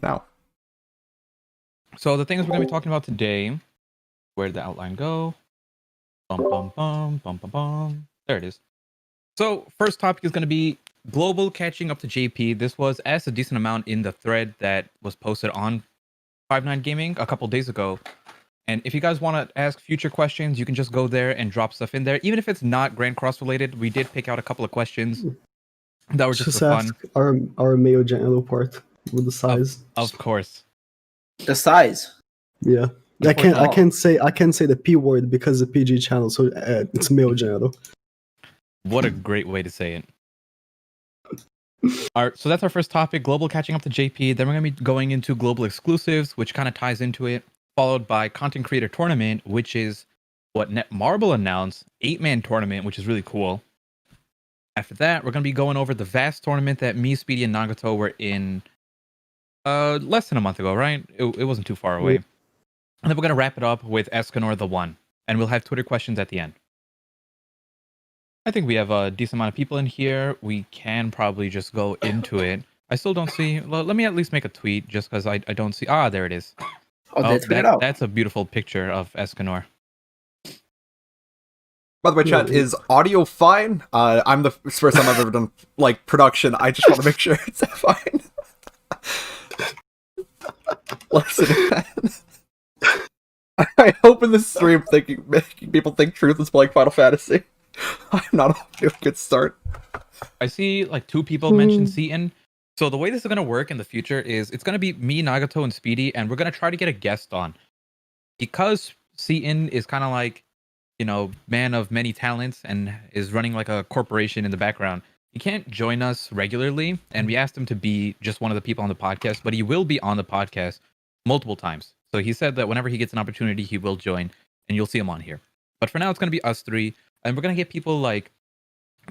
now. So the things we're going to be talking about today, where did the outline go? Bum, bum, bum, bum, bum, bum. There it is. So first topic is going to be global catching up to JP. This was asked a decent amount in the thread that was posted on 59 Gaming a couple days ago. And if you guys want to ask future questions, you can just go there and drop stuff in there. Even if it's not Grand Cross related, we did pick out a couple of questions that were just for fun. Ask our male genital part with the size. Of course. The size. Yeah. I can't say the P word because it's a PG channel, so it's male genital. What a great way to say it. All right, so that's our first topic, global catching up to JP. Then we're going to be going into global exclusives, which kind of ties into it, followed by content creator tournament, which is what Netmarble announced, 8-man tournament, which is really cool. After that, we're going to be going over the vast tournament that me, Speedy, and Nagato were in less than a month ago, right? It wasn't too far away. And then we're going to wrap it up with Escanor the One, and we'll have Twitter questions at the end. I think we have a decent amount of people in here. We can probably just go into it. I still don't see... Let me at least make a tweet, just because I don't see... Ah, there it is. That's a beautiful picture of Escanor. By the way, chat, is audio fine? I'm the first time I've ever done production. I just want to make sure it's fine. Listen, I open this stream making people think Truth is playing Final Fantasy. I'm not off to a good start. I see 2 people mention Seaton. So the way this is going to work in the future is it's going to be me, Nagato, and Speedy, and we're going to try to get a guest on. Because Seaton is kind of man of many talents and is running a corporation in the background, he can't join us regularly, and we asked him to be just one of the people on the podcast, but he will be on the podcast multiple times. So he said that whenever he gets an opportunity, he will join, and you'll see him on here. But for now, it's going to be us 3, and we're going to get people like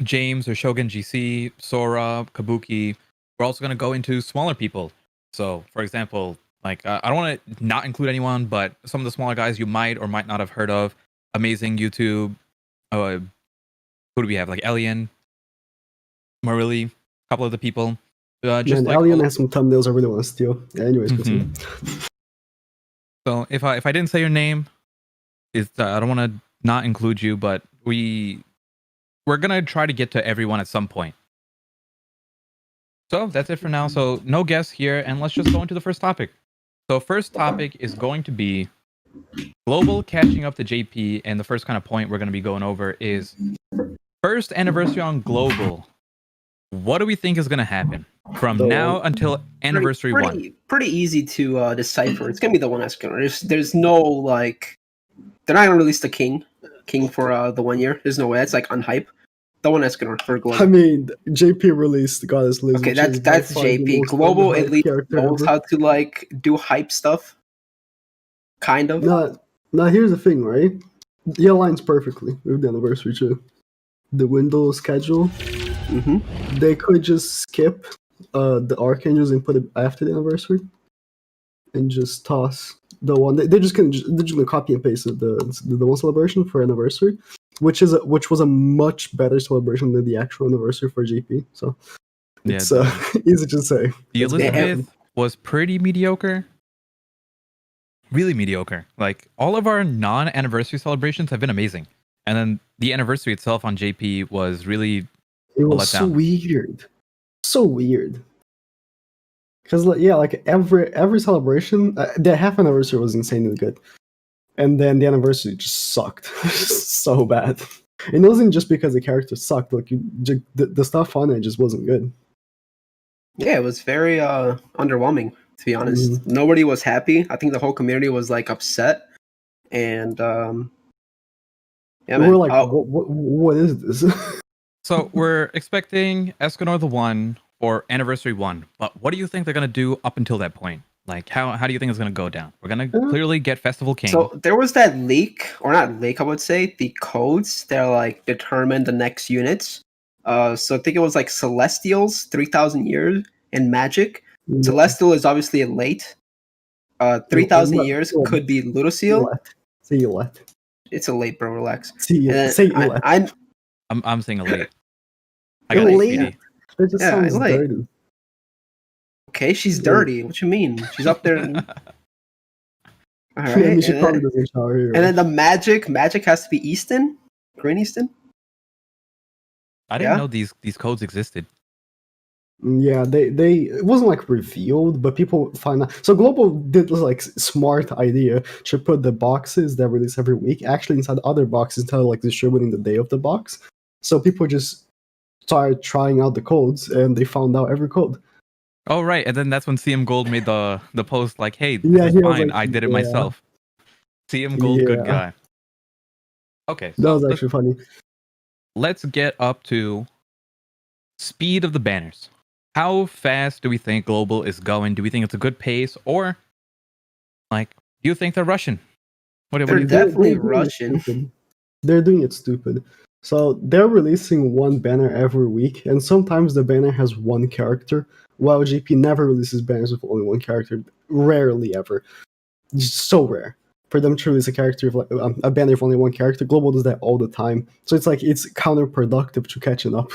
James or Shogun GC, Sora, Kabuki. We're also going to go into smaller people. So, for example, I don't want to not include anyone, but some of the smaller guys you might or might not have heard of. Amazing YouTube. Who do we have? Elian, Marilli, a couple of the people. Elian has some thumbnails I really want to steal. Yeah, anyways, So if I didn't say your name, I don't want to not include you, but we're gonna try to get to everyone at some point. So that's it for now. So no guests here, and let's just go into the first topic. So first topic is going to be global catching up to JP, and the first kind of point we're going to be going over is first anniversary on global. What do we think is going to happen from now until anniversary 1? Pretty easy to decipher. It's going to be the one Escanor. There's no they're not going to release the king for the 1 year. There's no way. It's unhype. The one Escanor for global. I mean, JP released Goddess Lizard. Okay, that's JP. Global at least knows how to do hype stuff. Kind of. Now here's the thing, right? It aligns perfectly with the anniversary too. The window schedule. Mm-hmm. They could just skip the Archangels and put it after the anniversary, and just toss the one. They're just gonna copy and paste the one celebration for anniversary, which was a much better celebration than the actual anniversary for GP. So it's easy to say. The Elizabeth was pretty mediocre. Really mediocre. All of our non-anniversary celebrations have been amazing, and then the anniversary itself on JP was really weird, so weird. Because every celebration, the half anniversary was insanely good, and then the anniversary just sucked so bad. And it wasn't just because the characters sucked. The stuff on it just wasn't good. Yeah, it was very underwhelming. To be honest, nobody was happy. I think the whole community was upset, and we're what is this? So we're expecting Escanor the One for anniversary 1, but what do you think they're gonna do up until that point? How do you think it's gonna go down? We're gonna clearly get Festival King. So there was that leak, or not leak, I would say, the codes that determine the next units. So I think it was Celestials, 3,000 years, and Magic. Celestial is obviously a late. 3,000 years could be Ludosil. Say what? It's a late, bro. Relax. I'm saying a late. I got late. It just sounds dirty. Okay, she's dirty. What you mean? She's up there. All right. I mean, she and, probably then, doesn't shower here. and then the magic has to be Easton, Green Easton. I didn't Yeah? know these codes existed. Yeah, they it wasn't like revealed, but people find out. So Global did this like smart idea to put the boxes that release every week actually inside other boxes instead of like distributing the day of the box. So people just started trying out the codes and they found out every code. Oh right, and then that's when CM Gold made the post like, "Hey, this Yeah, is he was fine. like, I did it yeah. myself." CM Gold, good Yeah. guy. Okay, That so was actually funny. let's get up to speed of the banners. How fast do we think Global is going? Do we think it's a good pace, or like, do you think they're rushing? What do They're you think? definitely doing it Russian. stupid. They're doing it stupid. So they're releasing one banner every week, and sometimes the banner has one character, while GP never releases banners with only one character. Rarely ever. It's so rare for them to release a character of like a banner with only one character. Global does that all the time, so it's like it's counterproductive to catching up.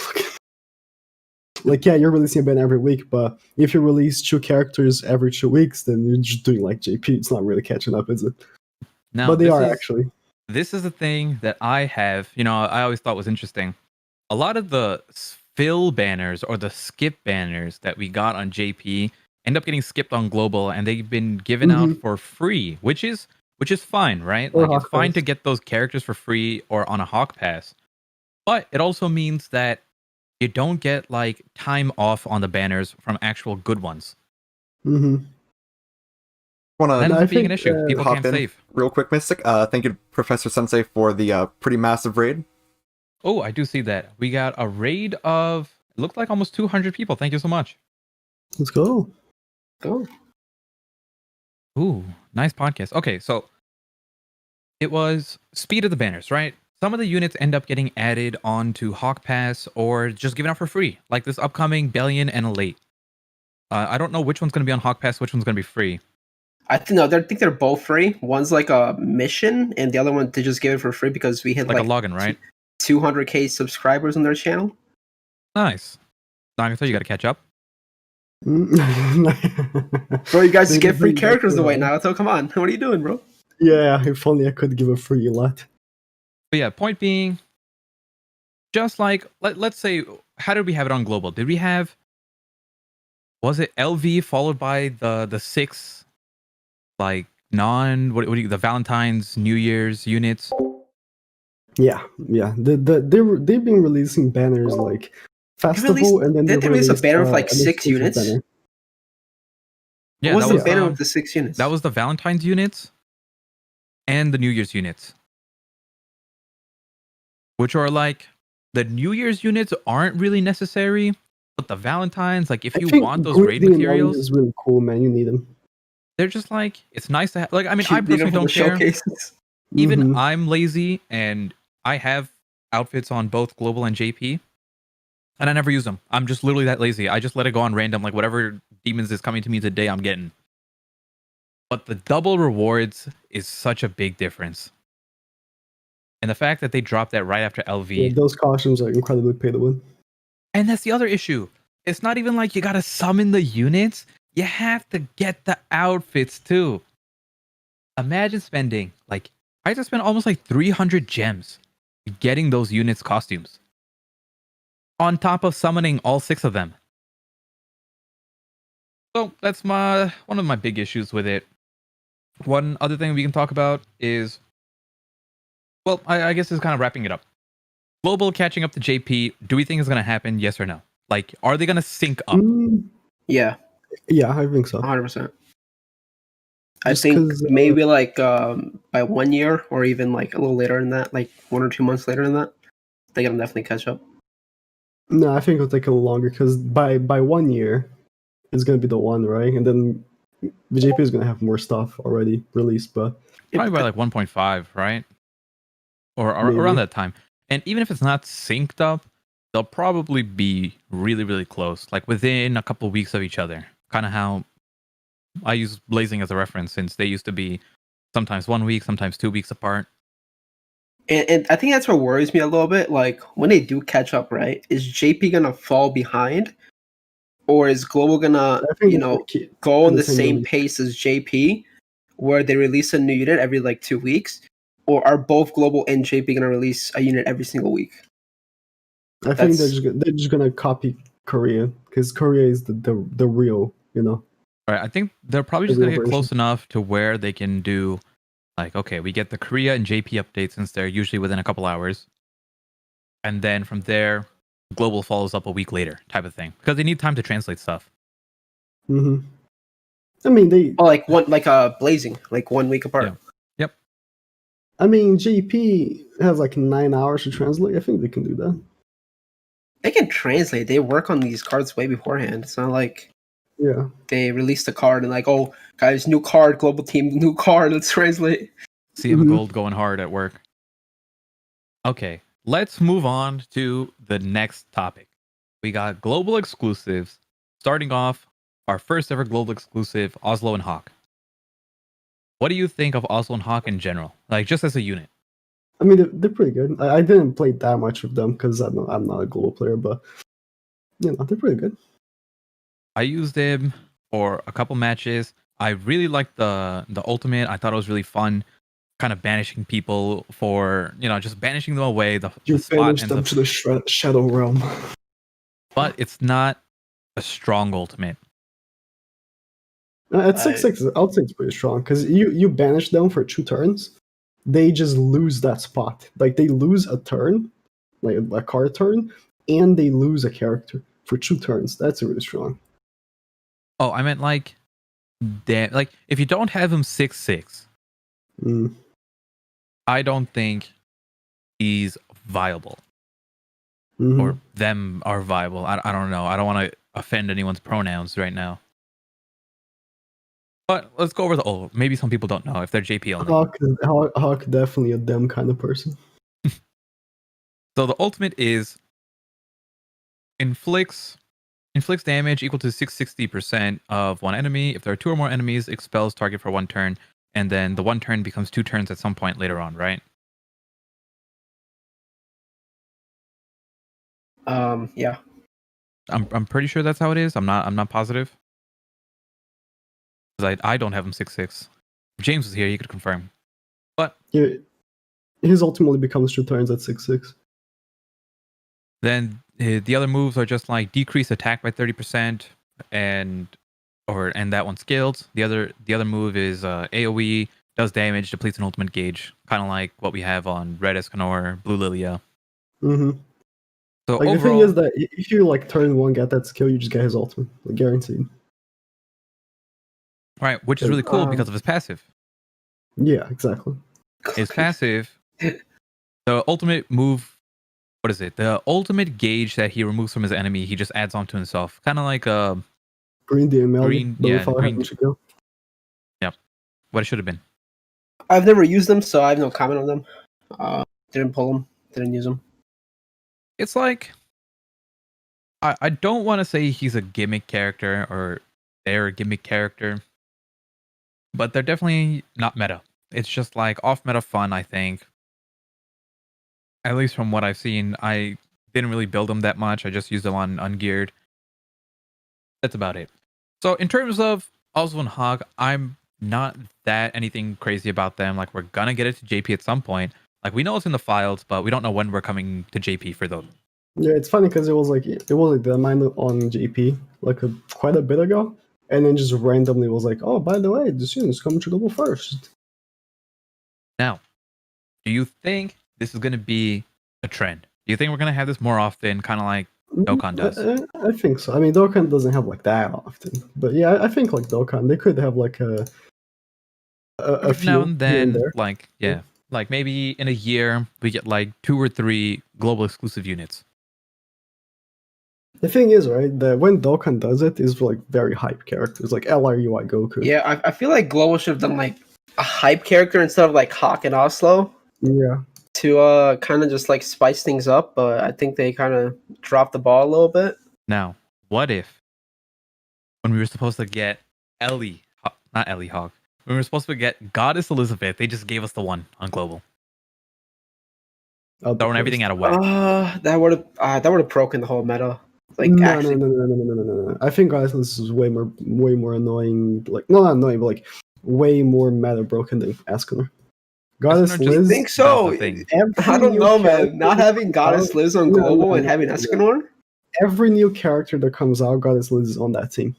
Like, yeah, you're releasing a banner every week, but if you release 2 characters every 2 weeks, then you're just doing like JP. It's not really catching up, is it? Now, But they this are is actually. this is a thing that I have. I always thought was interesting. A lot of the fill banners or the skip banners that we got on JP end up getting skipped on Global, and they've been given out for free, which is fine, right? Or Like, it's Hawk fine Pass. to get those characters for free or on a Hawk Pass, but it also means that you don't get like time off on the banners from actual good ones. Mm-hmm. That Want ends I up being an think, issue. to People hop can't in save. real quick, Mystic? Thank you, Professor Sensei, for the pretty massive raid. Oh, I do see that. We got a raid of, it looked like almost 200 people. Thank you so much. Let's go. Go. Ooh, nice podcast. Okay, so it was speed of the banners, right? Some of the units end up getting added onto Hawk Pass or just given out for free, like this upcoming Bellion and Elate. I don't know which one's going to be on Hawk Pass, which one's going to be free. I think they're both free. One's like a mission, and the other one they just give it for free because we hit Like a like login, right? 200K subscribers on their channel. Nice. Nagato, you got to catch up. Bro, you guys They just get did free bring back characters the- away now. So come on, what are you doing, bro? Yeah, if only I could give a free lot. But yeah, point being, just like, let's say, how did we have it on Global? Did we have, was it LV followed by the 6, like, the Valentine's, New Year's units? Yeah. They've been releasing banners like festival, and then didn't they release a banner with like an 6 exclusive units? banner. Yeah, What was that the was banner with the 6 units? that was the Valentine's units and the New Year's units, which are like, the New Year's units aren't really necessary, but the Valentine's, like, if I you think want those Greedy raid and Ellie materials, is really cool, man. You need them. they're just like, it's nice to have. Like, I mean, You I need personally them for don't the care. showcases. Even Mhm. I'm lazy and I have outfits on both Global and JP, and I never use them. I'm just literally that lazy. I just let it go on random, like whatever demons is coming to me today, I'm getting. But the double rewards is such a big difference. And the fact that they dropped that right after LV. Yeah, those costumes are incredibly pay to win. And that's the other issue. It's not even like you gotta summon the units. You have to get the outfits too. Imagine spending, like, I had to spend almost like 300 gems getting those units' costumes, on top of summoning all 6 of them. So that's one of my big issues with it. One other thing we can talk about is, well, I guess it's kind of wrapping it up. Global catching up to JP, do we think it's going to happen? Yes or no? Like, are they going to sync up? Yeah, Yeah, I think so. 100%. I Just think 'cause, maybe like by 1 year or even like a little later than that, like 1 or 2 months later than that, they can definitely catch up. No, I think it'll take a little longer because by 1 year, it's gonna be the one, right? And then the JP is gonna have more stuff already released, but Probably by like 1.5, right? Or Maybe. around that time. And even if it's not synced up, they'll probably be really, really close, like within a couple weeks of each other. Kind of how I use Blazing as a reference, since they used to be sometimes 1 week, sometimes 2 weeks apart. And I think that's what worries me a little bit. Like when they do catch up, right? Is JP gonna fall behind, or is Global gonna I think go on the the same same release. pace as JP, where they release a new unit every like 2 weeks, or are both Global and JP gonna release a unit every single week? I think That's- they're just gonna copy Korea because Korea is the real, Right. I think they're probably The just gonna real get close enough to where they can do like, okay, we get the Korea and JP updates since they're usually within a couple hours. And then from there, Global follows up a week later, type of thing. Because they need time to translate stuff. hmm I mean like Blazing, like 1 week apart. Yeah. Yep. I mean JP has like 9 hours to translate. I think they can do that. They can translate. They work on these cards way beforehand. It's not like Yeah. they release the card and like, oh guys, new card, Global Team, new card, let's translate. CM Mhm. Gold going hard at work. Okay, let's move on to the next topic. We got global exclusives. Starting off, our first ever global exclusive, OsloHawk. What do you think of OsloHawk in general? Like, just as a unit? I mean they're pretty good. I didn't play that much of them because I'm not a global player, but they're pretty good. I used them for a couple matches. I really liked the ultimate. I thought it was really fun, kind of banishing people for, just banishing them away. The You spot banish ends them up, to the shadow realm. but it's not a strong ultimate. At 6/6, I'll say it's pretty strong because you banish them for 2 turns, they just lose that spot. Like they lose a turn, like a card turn, and they lose a character for 2 turns. That's really strong. Oh, I meant like if you don't have him 6/6, Mm. I don't think he's viable Mhm. or them are viable. I don't know. I don't want to offend anyone's pronouns right now. But let's go over maybe some people don't know if they're JP only. Hawk definitely a them kind of person. So the ultimate is inflicts damage equal to 660% of one enemy. If there are 2 or more enemies, expels target for 1 turn, and then the 1 turn becomes 2 turns at some point later on, right? Yeah. I'm pretty sure that's how it is. I'm not positive. Because I don't have him 6/6. If James was here, he could confirm. But Yeah, his ultimately becomes 2 turns at 6/6. then the other moves are just like decrease attack by 30%, and that one scaled. The other move is AoE, does damage, depletes an ultimate gauge, kind of like what we have on Red Escanor, Blue Lilia. Mm-hmm. So Like overall, the thing is that if you like turn 1 get that skill, you just get his ultimate, like guaranteed. right, which is really cool because of his passive. Yeah, exactly. His passive, the ultimate move. What is it? The ultimate gauge that he removes from his enemy, he just adds on to himself. Kind of like Green DML, green, but yeah, without green. having to go. Yep, what it should have been. I've never used them, so I have no comment on them. Didn't pull them, didn't use them. It's like I don't want to say he's a gimmick character or they're a gimmick character, but they're definitely not meta. It's just like off meta fun, I think. At least from what I've seen, I didn't really build them that much. I just used them on ungeared. That's about it. So in terms of OzoneHawk, I'm not that anything crazy about them. Like we're gonna get it to JP at some point. Like we know it's in the files, but we don't know when we're coming to JP for those. Yeah, it's funny because it was like the mine on JP like quite a bit ago, and then just randomly was like, oh, by the way, this unit's coming to double first. Now, do you think this is gonna be a trend? Do you think we're gonna have this more often, kind of like Dokkan does? I think so. I mean, Dokkan doesn't have like that often, but yeah, I think like Dokkan, they could have like a few now and here and then, there. like like maybe in a year we get like 2 or 3 global exclusive units. The thing is, right, that when Dokkan does it, is for like very hype characters, like LRUI Goku. Yeah, I feel like Global should have done like a hype character instead of like Hawk and Oslo Yeah. to kind of just like spice things up, but I think they kind of dropped the ball a little bit. Now, what if when we were supposed to get not Ellie Hawk, when we were supposed to get Goddess Elizabeth, they just gave us the one on global, throwing everything out of whack. That would have broken the whole meta. Like no, actually, no. I think Goddess Liz is way more annoying. Like, no, not annoying, but like way more meta broken than Escanor. Goddess Escanor just Liz. think does so. the thing. Every I don't new know, character man. Not that having comes Goddess out- Liz on no, global and no, having no. Escanor. Every new character that comes out, Goddess Liz is on that team.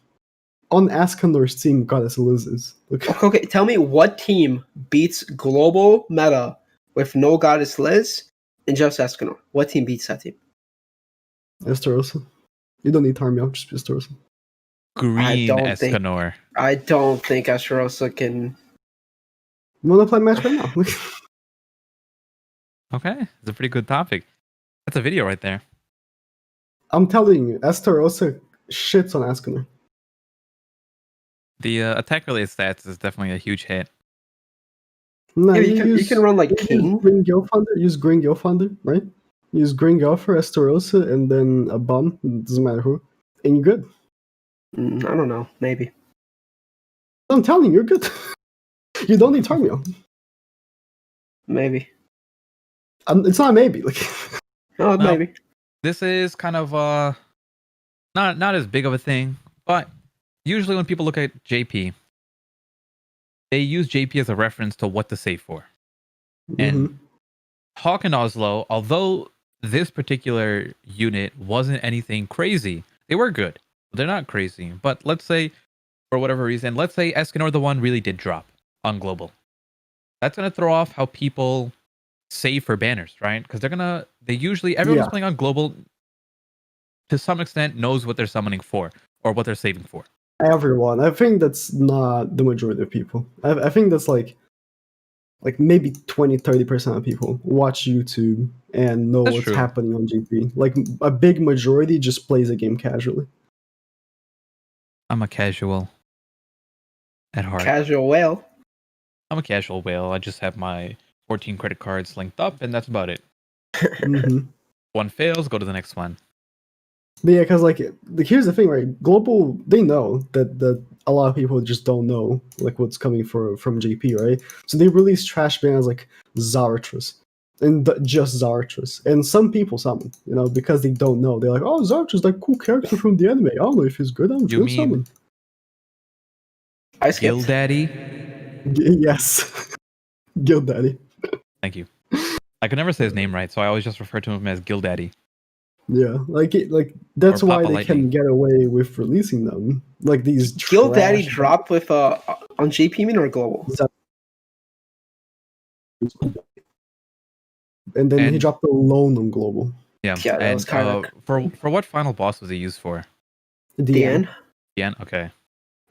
On Escanor's team, Goddess Liz is. Look, Okay, tell me what team beats global meta with no Goddess Liz and just Escanor? What team beats that team? Esterosa. You don't need Tarmiel, just Esterosa. Green don't think- Escanor. I don't think Esterosa can. You want to play match right now? Okay, it's a pretty good topic. That's a video right there. I'm telling you, Esterosa shits on Escanor. The attack related stats is definitely a huge hit. No, Yeah, you can run like King. Green Gilfunder, use Green Gilfunder, right? Use Green Gil for Esterosa and then a bomb, doesn't matter who, and you're good. I don't know. Maybe. I'm telling you, you're good. You don't need Tarmiel. Maybe. It's not maybe. Like, Oh, No. maybe. This is kind of not as big of a thing, but usually when people look at JP, they use JP as a reference to what to save for. And mhm. Hawk and Oslo, although this particular unit wasn't anything crazy, they were good. They're not crazy, but let's say for whatever reason, let's say Escanor the One really did drop on global. That's gonna throw off how people save for banners, right? Because they usually everyone who's Yeah. playing on global to some extent knows what they're summoning for or what they're saving for. Everyone. I think that's not the majority of people. I think that's like maybe 20-30% of people watch YouTube and know That's what's true. happening on GP. Like a big majority just plays the game casually. I'm a casual at heart. Casual whale. I'm a casual whale. I just have my 14 credit cards linked up, and that's about it. hmm One fails, go to the next one. But yeah, because like here's the thing, right? Global, they know that a lot of people just don't know like what's coming from GP, right? So they release trash bans like Zarathus and just Zarathus, and some people summon, because they don't know. They're like, oh, Zarathus, like cool character from the anime. I don't know if he's good. I'm You just gonna mean summon. I Gil skipped. Daddy? Yes, Guild Daddy. Thank you. I could never say his name right, so I always just refer to him as Gil Daddy. Yeah, like that's Or why Papa they Lightning. can get away with releasing them. Like these Gil Daddy trash- dropped with on JP Mean or global? and then he And- dropped alone on global. Yeah, Yeah, that and was kinda- for what final boss was he used for? The end. The end? Okay.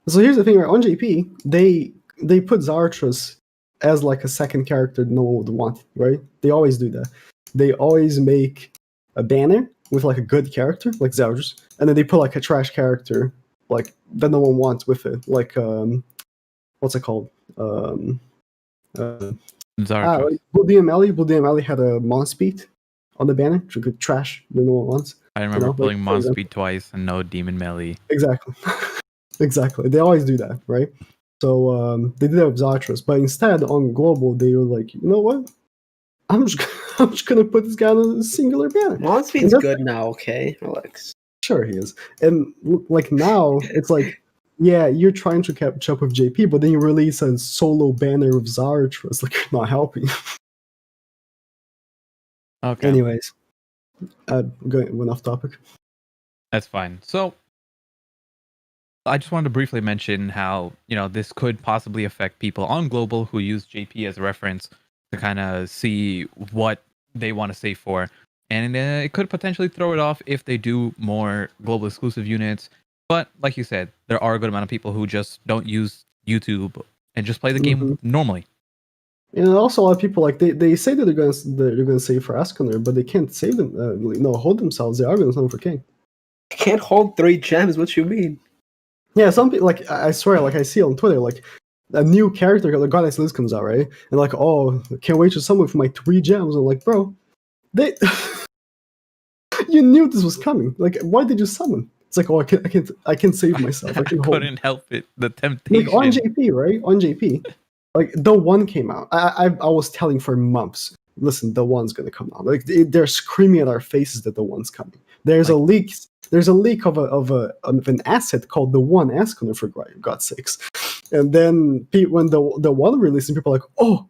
So here's the thing, right? On JP, they put Zarathus as like a second character no one would want, right? They always do that. They always make a banner with like a good character, like Zarathus, and then they put like a trash character, like that no one wants with it, like what's it called? Zarathus. Like Blue DMLE had a Monspeed on the banner, which is trash that no one wants. I remember like, pulling for example- Monspeed twice and no Demon Melee. Exactly. Exactly. They always do that, right? So they did that with Zarathus, but instead on global they were like, you know what? I'm just gonna put this guy on a singular banner. Monspeed's that's- good now. Okay, relax. Sure, he is. And like now, it's like, yeah, you're trying to catch up with JP, but then you release a solo banner with Zarathus. Like you're not helping. Okay. Anyways, went off topic. That's fine. So I just wanted to briefly mention how, this could possibly affect people on global who use JP as a reference to kind of see what they want to save for. And it could potentially throw it off if they do more global exclusive units. But like you said, there are a good amount of people who just don't use YouTube and just play the game normally. And also, a lot of people like they say that they're gonna save for Escanor, but they can't save them. Hold themselves. They are gonna summon for King. Can't hold 3 gems. What you mean? Yeah, some people like I swear, like I see on Twitter, like a new character, like Goddess Liz comes out, right? And like, oh, can't wait to summon for my 3 gems. I'm like, bro, they you knew this was coming. Like, why did you summon? It's like, oh, I can save myself. I I can hold. couldn't help it. The temptation. Like on JP, right? On JP, like the one came out. I was telling for months. Listen, the one's gonna come out. Like they're screaming at our faces that the one's coming. There's a leak there's a leak of an asset called the One Esconer for God's sakes, and then when the one released, and people are like, oh,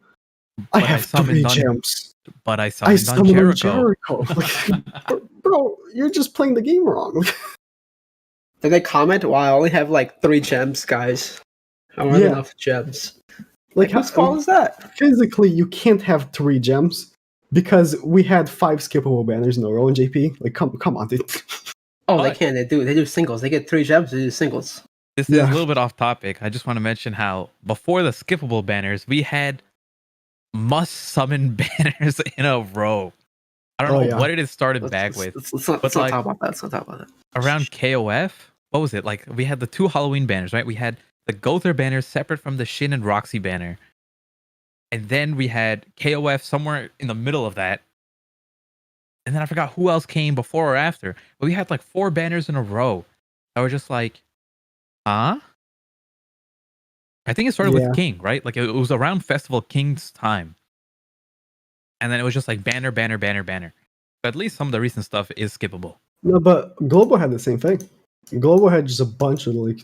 I have 3 gems. But I summoned on Jericho. Like, bro, you're just playing the game wrong. Did they comment? Wow, I only have like 3 gems, guys. I don't have enough gems. Like, whose fault is that? Physically, you can't have 3 gems because we had 5 skippable banners in a row in JP. Like, come on, dude. Oh, they can't. They do singles. They get 3 gems. They do singles. This is a little bit off topic. I just want to mention how before the skippable banners, we had must summon banners in a row. I don't know what it started back with. Let's not talk about that. Let's not talk about that. Around KOF, what was it? Like, we had the 2 Halloween banners, right? We had the Gother banner separate from the Shin and Roxy banner. And then we had KOF somewhere in the middle of that. And then I forgot who else came before or after. But we had like 4 banners in a row. I was just like, huh? I think it started with King, right? Like, it was around Festival King's time. And then it was just like banner, banner, banner, banner. But at least some of the recent stuff is skippable. No, but Global had the same thing. Global had just a bunch of like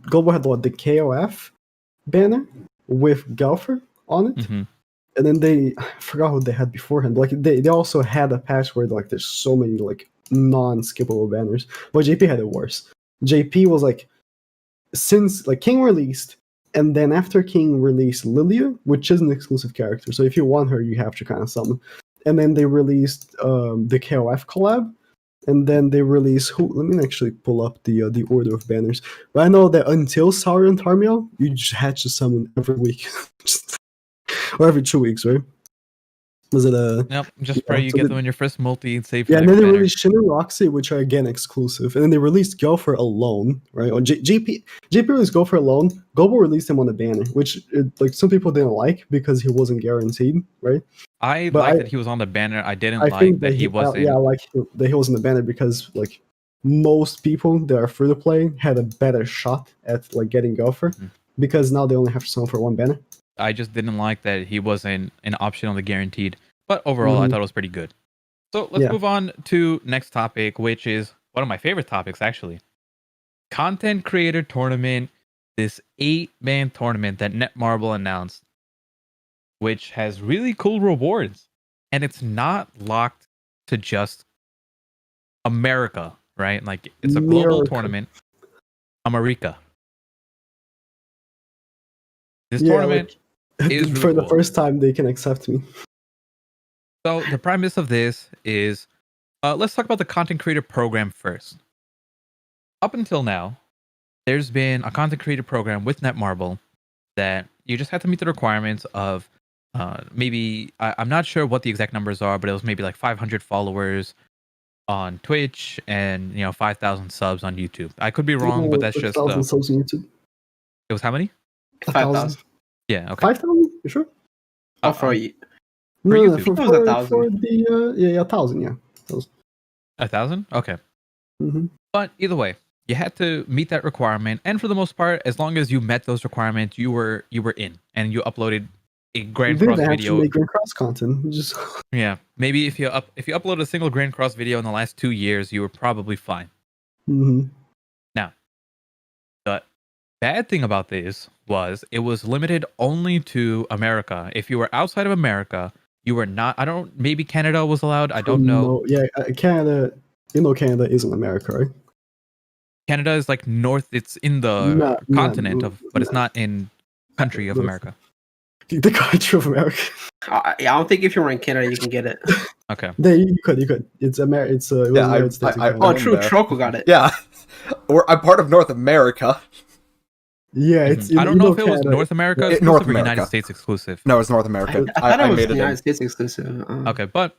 Global had the KOF banner with Golfer on it, and then I forgot what they had beforehand. Like they also had a patch where like there's so many like non-skippable banners. But JP had it worse. JP was like, since like King released, and then after King released Lilia, which is an exclusive character, so if you want her, you have to kind of summon. And then they released the KOF collab. And then they release let me actually pull up the order of banners. But I know that until Sauron and Tarmiel, you just had to summon every week. Or every 2 weeks, right? Was it a... Yep, just pray you get them in your first multi and save for and then they banner. released Shin and Roxy, which are again exclusive. And then they released Gopher alone, right? Or JP released Gopher alone. Global released him on a banner, which like some people didn't like because he wasn't guaranteed, right? I liked that he was on the banner. I didn't like that he wasn't. Yeah, I like that he was on the banner because like most people that are free to play had a better shot at like getting Gopher because now they only have to summon for 1 banner. I just didn't like that he wasn't an option on the guaranteed. But overall, I thought it was pretty good. So let's move on to next topic, which is one of my favorite topics, actually. Content Creator Tournament, this 8-man tournament that Netmarble announced, which has really cool rewards. And it's not locked to just America, right? Like, it's a global tournament. America. This tournament is really for the cool. first time they can accept me. So the premise of this is, let's talk about the content creator program first. Up until now, there's been a content creator program with Netmarble that you just had to meet the requirements of maybe, I'm not sure what the exact numbers are, but it was maybe like 500 followers on Twitch and 5,000 subs on YouTube. I could be wrong, but that's just 5,000 subs on YouTube. It was how many? 5,000. Yeah, okay. 5,000? You sure? For you. No, YouTube. for 1,000. Yeah, 1,000. Yeah, 1,000. Okay. Mm-hmm. But either way, you had to meet that requirement, and for the most part, as long as you met those requirements, you were in, and you uploaded a Grand Cross video. Make Grand Cross content. Just yeah, maybe if you uploaded a single Grand Cross video in the last 2 years, you were probably fine. Mm-hmm. Now, the bad thing about this was it was limited only to America. If you were outside of America, you were not. Maybe Canada was allowed. I don't know. No, yeah, Canada. Canada isn't America, right? Canada is like north. It's in the continent but it's not in country of America. The country of America. I don't think if you're in Canada, you can get it. Okay. You could. It's America. It's United States. True. Troco got it. Yeah, I'm part of North America. Yeah, it's. I don't know if it was North America exclusive North or America. United States exclusive. No, it's North America. I thought it was made it United States exclusive. Okay, but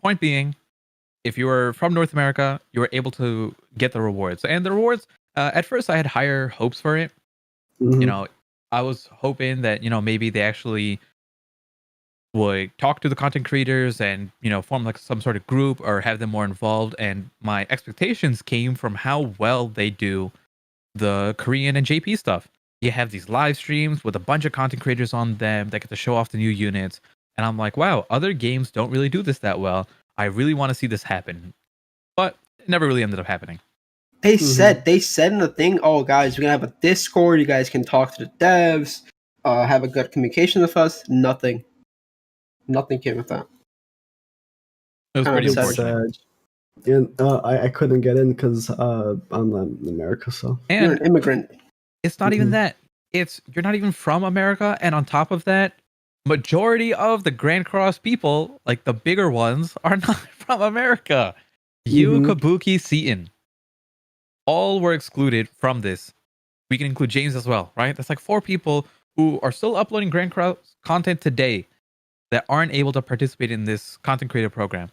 point being, if you were from North America, you were able to get the rewards. And the rewards, at first I had higher hopes for it. Mm-hmm. I was hoping that, maybe they actually would talk to the content creators and, form like some sort of group or have them more involved. And my expectations came from how well they do the Korean and JP stuff. You have these live streams with a bunch of content creators on them that get to show off the new units. And I'm like, wow, other games don't really do this that well. I really want to see this happen. But it never really ended up happening. They said in the thing, oh guys, we're gonna have a Discord. You guys can talk to the devs, have a good communication with us. Nothing came with that. It was pretty Kinda unfortunate. Sad. And I couldn't get in because I'm not in America, so You're And an immigrant. it's not even Mhm. that. It's you're not even from America, and on top of that, majority of the Grand Cross people, like the bigger ones, are not from America. You, Mhm. Kabuki, Seaton, all were excluded from this. We can include James as well, right? That's like 4 people who are still uploading Grand Cross content today that aren't able to participate in this content creator program.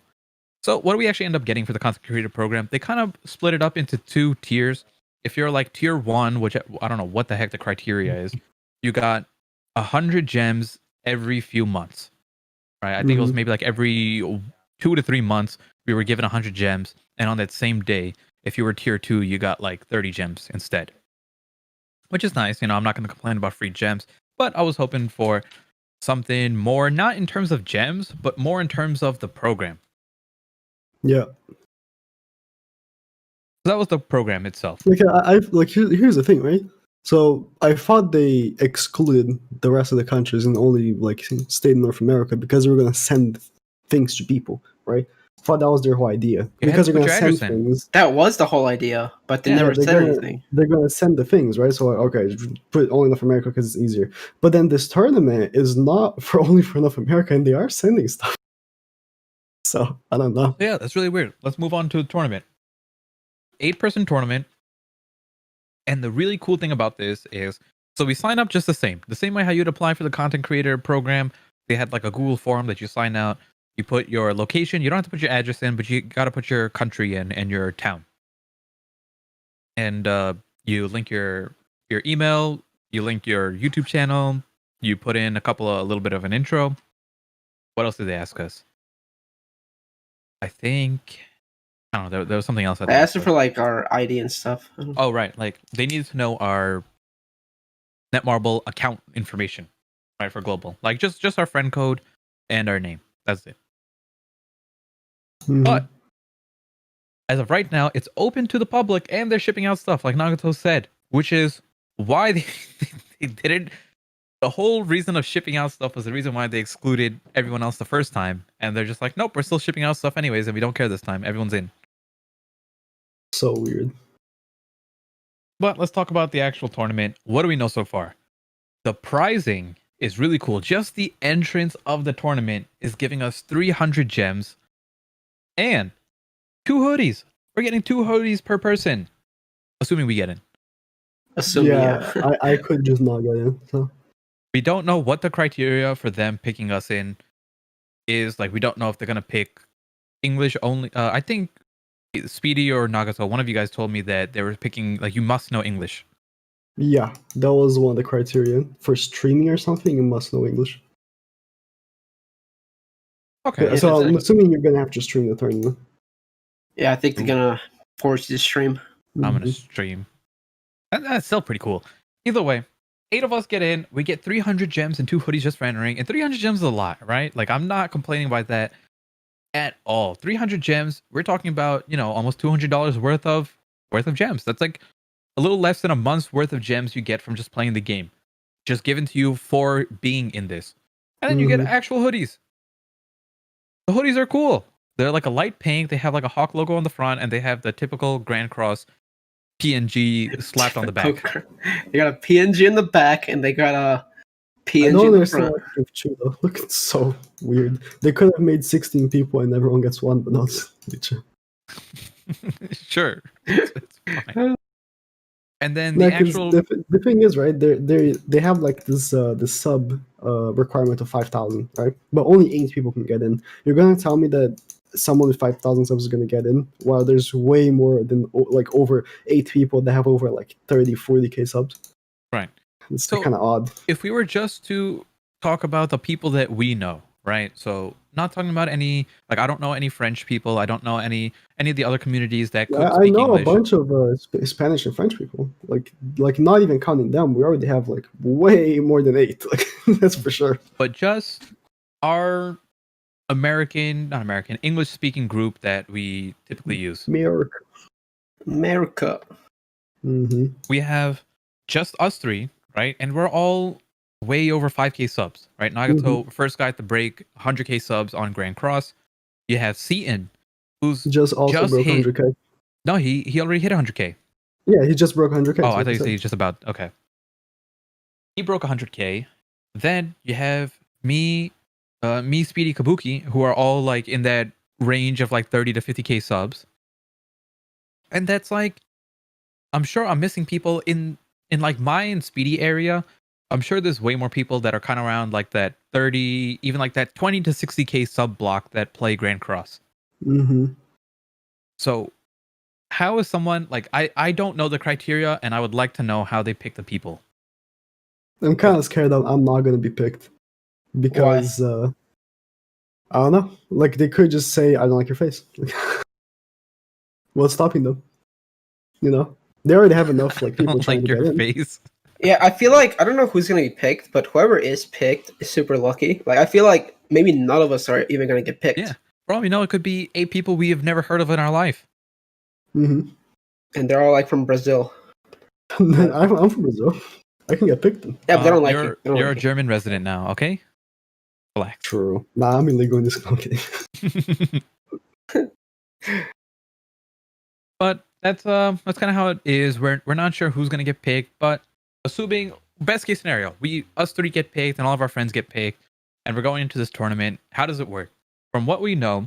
So what do we actually end up getting for the content creator program? They kind of split it up into 2 tiers. If you're like tier 1, which I don't know what the heck the criteria is, you got 100 gems every few months, right? I think it was maybe like every 2 to 3 months we were given 100 gems, and on that same day, if you were tier 2, you got like 30 gems instead, which is nice. I'm not going to complain about free gems, but I was hoping for something more, not in terms of gems, but more in terms of the program. Yeah. So that was the program itself. Like here's the thing, right? So I thought they excluded the rest of the countries and only like stayed in North America because they were gonna send things to people, right? I thought that was their whole idea. You because had to they're put gonna your send address in. things. That was the whole idea, but they Yeah, never said anything. They're gonna send the things, right? So like, okay, put it only North America because it's easier. But then this tournament is not only for North America, and they are sending stuff. So I don't know. Yeah, that's really weird. Let's move on to the tournament. 8-person tournament. And the really cool thing about this is, so we sign up just the same way how you'd apply for the content creator program. They had like a Google form that you sign out. You put your location. You don't have to put your address in, but you got to put your country in and your town. And you link your email. You link your YouTube channel. You put in a little bit of an intro. What else did they ask us? I think, I don't know. There was something else. I asked for like our ID and stuff. Oh, right. Like they needed to know our Netmarble account information, right, for global. Like just our friend code and our name. That's it. Mhm. But as of right now, it's open to the public and they're shipping out stuff, like Nagato said, which is why they didn't. The whole reason of shipping out stuff was the reason why they excluded everyone else the first time. And they're just like, nope, we're still shipping out stuff anyways, and we don't care this time. Everyone's in. So weird. But let's talk about the actual tournament. What do we know so far? The prizing is really cool. Just the entrance of the tournament is giving us 300 gems and 2 hoodies. We're getting 2 hoodies per person, assuming we get in. Assuming, Yeah, I could just not get in. So We don't know what the criteria for them picking us in is. Like, we don't know if they're going to pick English only. I think Speedy or Nagato, one of you guys told me that they were picking, like, you must know English. yeah, that was one of the criteria for streaming or something. You must know English. Okay. Yeah, so I'm assuming you're gonna have to stream the tournament. Yeah, I think they're gonna force you to stream. I'm going to stream. That's still pretty cool. Either way, 8 of us get in. We get 300 gems and 2 hoodies just for entering. And 300 gems is a lot, right? Like, I'm not complaining about that at all. 300 gems. We're talking about, almost $200 worth of gems. That's like a little less than a month's worth of gems you get from just playing the game, just given to you for being in this. And then you get actual hoodies. The hoodies are cool. They're like a light pink. They have like a Hawk logo on the front, and they have the typical Grand Cross PNG slapped on the back. They got a PNG in the back, and they got a I PNG know in the they're front. selective too, though. Look, it's so weird. They could have made 16 people and everyone gets one, but not Nature. Sure, it's fine. And then the Like, actual the thing is, right? They have like this sub requirement of 5,000, right? But only 8 people can get in. You're gonna tell me that someone with 5,000 subs is gonna get in, while there's way more than like over 8 people that have over like 30-40k subs. Right. It's So- kind of odd. if we were just to talk about the people that we know, right? So not talking about any, like, I don't know any French people. I don't know any of the other communities that could I speak know English. a bunch of Spanish and French people. Like not even counting them, we already have like way more than 8. Like that's for sure. But just our English speaking group that we typically use. America. America. Mm-hmm. We have just us three, right? And we're all way over 5K subs, right? Nagato, first guy to break 100K subs on Grand Cross. You have Seaton, who's Just also just broke hit. 100K. No, he already hit 100K. Yeah, he just broke 100K. Oh, I thought you said he's just about. Okay. He broke 100K. Then you have me, Speedy, Kabuki, who are all like in that range of like 30 to 50K subs. And that's like, I'm sure I'm missing people in like my and Speedy area. I'm sure there's way more people that are kind of around like that 30, even like that 20 to 60K sub block that play Grand Cross. Mm-hmm. So how is someone like, I don't know the criteria, and I would like to know how they pick the people. I'm kind of scared that I'm not gonna be picked because I don't know. Like they could just say I don't like your face. What's stopping them? You know, they already have enough like I people don't trying like to your get in. face. Yeah, I feel like I don't know who's gonna be picked, but whoever is picked is super lucky. Like I feel like maybe none of us are even gonna get picked. Yeah. For all we know, it could be 8 people we have never heard of in our life. Mm-hmm. And they're all like from Brazil. I'm from Brazil. I can get picked. Then. Yeah, but they don't like you're you. They don't you're like a you. German resident now, okay? Relax. True. Nah, I'm illegal in this country. But that's kind of how it is. We're not sure who's gonna get picked, but assuming best case scenario, us three get picked and all of our friends get picked, and we're going into this tournament. How does it work? From what we know,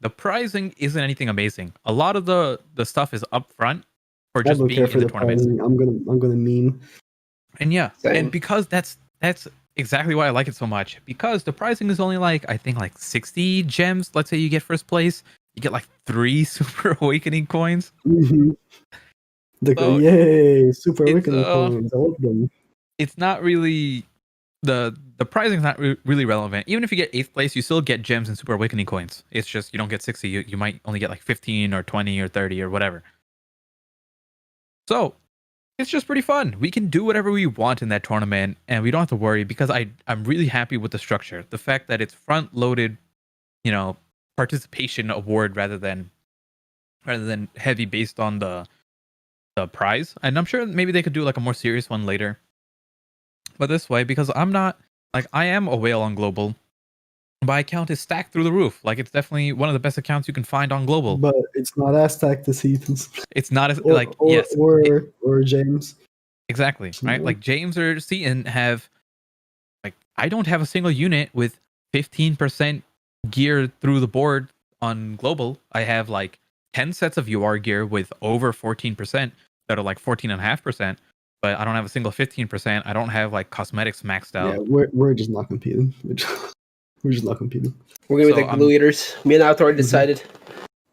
the prizing isn't anything amazing. A lot of the stuff is up front for I just don't being care in for the the tournament. pricing. I'm gonna meme. And yeah, Same. and because that's exactly why I like it so much. Because the pricing is only like, I think like 60 gems. Let's say you get first place, you get like 3 Super Awakening coins. Mm-hmm. So yay! Super it's, awakening coins. I love them. It's not really the pricing is not really relevant. Even if you get 8th place, you still get gems and Super Awakening coins. It's just you don't get 60. You might only get like 15 or 20 or 30 or whatever. So it's just pretty fun. We can do whatever we want in that tournament, and we don't have to worry because I'm really happy with the structure. The fact that it's front loaded, participation award rather than heavy based on the prize. And I'm sure maybe they could do like a more serious one later. But this way, because I'm not like, I am a whale on global. My account is stacked through the roof. Like, it's definitely one of the best accounts you can find on global. But it's not as stacked as Ethan's. It's not as Or James. Exactly, right? Yeah. Like James or Seaton have, like, I don't have a single unit with 15% gear through the board on global. I have like 10 sets of UR gear with over 14% that are like 14.5%, but I don't have a single 15%. I don't have like cosmetics maxed out. Yeah, we're just not competing. We're just not competing. We're gonna be So, the glue eaters. Me and I've already decided.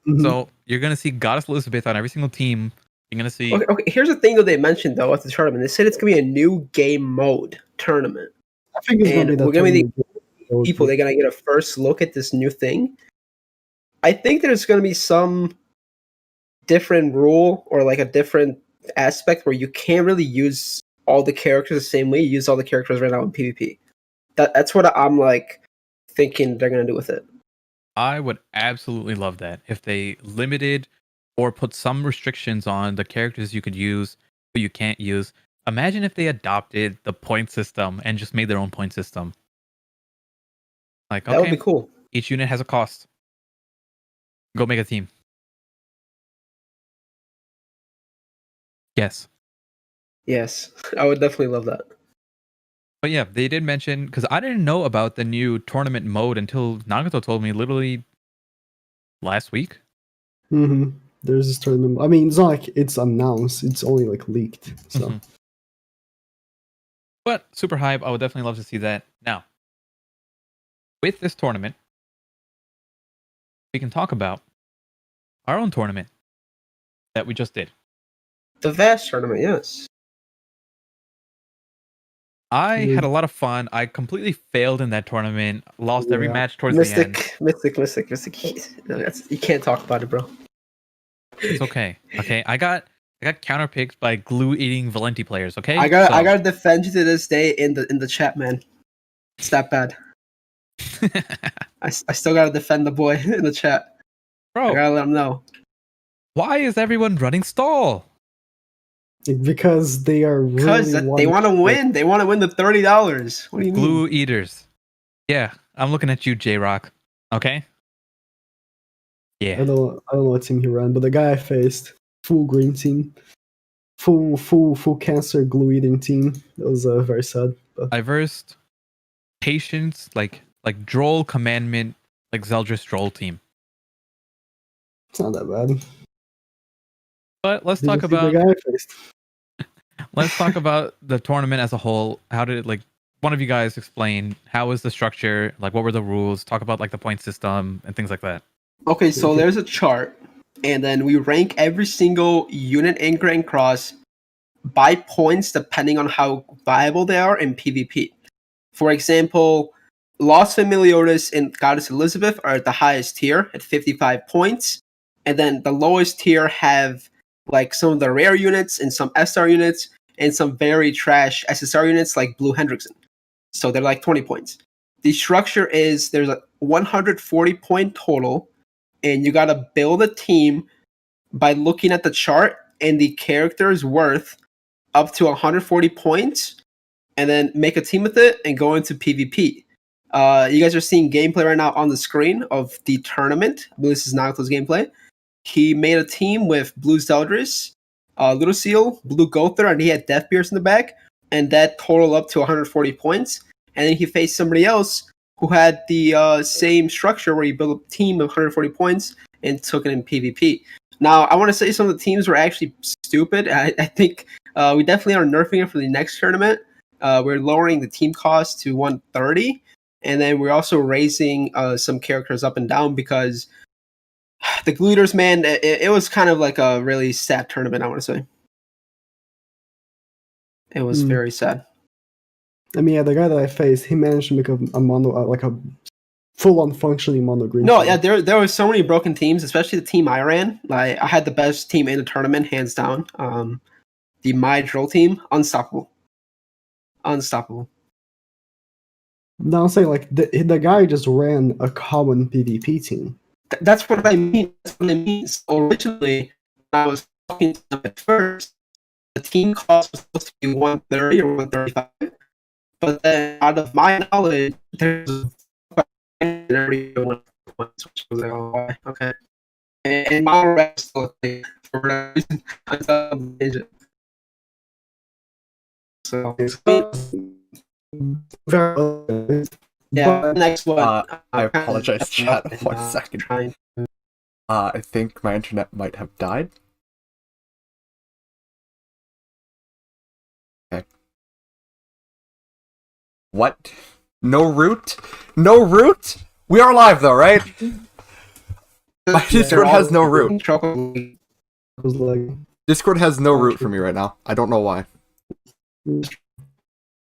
Mhm. So you're gonna see Goddess Elizabeth on every single team. You're gonna see Okay, here's the thing that they mentioned though at the tournament. They said it's gonna be a new game mode tournament. I think it's and gonna be we're gonna be the the people. They're gonna get a first look at this new thing. I think there's gonna be some different rule or like a different aspect where you can't really use all the characters the same way you use all the characters right now in PvP. That's what I'm like thinking they're gonna do with it. I would absolutely love that if they limited or put some restrictions on the characters you could use, but you can't use. Imagine if they adopted the point system and just made their own point system. Like, That would okay, be cool. each unit has a cost. Go make a team. Yes. Yes, I would definitely love that. But yeah, they did mention, because I didn't know about the new tournament mode until Nagato told me literally last week. Mm-hmm. There's this tournament. I mean, it's not like it's announced. It's only like leaked. So Mhm. But super hype. I would definitely love to see that. Now, with this tournament, we can talk about our own tournament that we just did. The Vast tournament, yes. I Yeah. had a lot of fun. I completely failed in that tournament. Lost every Yeah. match towards the end. Mystic. No, you can't talk about it, bro. It's okay. Okay, I got counterpicked by glue eating Valenti players. Okay, I gotta defend you to this day in the chat, man. It's that bad. I still gotta defend the boy in the chat. I Bro, gotta let him know. why is everyone running stall? Because they are Because really they want to win. They want to win the $30. What do you mean? Glue eaters. Yeah, I'm looking at you, J Rock. Okay. I Yeah. don't know what team he ran, but the guy I faced, full green team, full cancer glue eating team. It was very sad. But I versed patience, like droll commandment, like Zeldris droll team. it's not that bad. But let's Did you talk see the about guy I faced? let's talk about the tournament as a whole. How did it, like, one of you guys explain how is the structure, like what were the rules, talk about like the point system and things like that. Okay, so there's a chart, and then we rank every single unit in Grand Cross by points depending on how viable they are in PvP. For example, Los Familioris and Goddess Elizabeth are at the highest tier at 55 points, and then the lowest tier have like some of the rare units and some SR units and some very trash SSR units like Blue Hendrickson. So they're like 20 points. The structure is there's a 140 point total, and you gotta build a team by looking at the chart and the character's worth up to 140 points, and then make a team with it and go into PvP. You guys are seeing gameplay right now on the screen of the tournament. I believe this is Nagato's gameplay. He made a team with Blue Zeldris, Little Seal, Blue Gother, and he had Death Beers in the back, and that totaled up to 140 points. And then he faced somebody else who had the same structure where he built a team of 140 points and took it in PvP. Now, I want to say some of the teams were actually stupid. I think we definitely are nerfing it for the next tournament. We're lowering the team cost to 130, and then we're also raising some characters up and down because the Gleaters, man, it was kind of like a really sad tournament, I want to say. It was very sad. I mean, yeah, the guy that I faced, he managed to make a mono, like a full-on functioning mono green. No, team. yeah, there were so many broken teams, especially the team I ran. Like, I had the best team in the tournament, hands down. The My Drill team, unstoppable. Unstoppable. No, I'm saying like the guy just ran a common PvP team. That's what I mean. That's what it means. Originally, when I was talking to them at first, the team cost was supposed to be 130 or 135. But then, out of my knowledge, there's which was like, oh, why? Okay. And my rest still for whatever reason until I changed it. So, yeah, next one. I apologize, chat. 1 second. Trying. I think my internet might have died. Okay. What? No root? No root? We are live though, right? My Discord has no root. I was like, Discord has no root for me right now. I don't know why.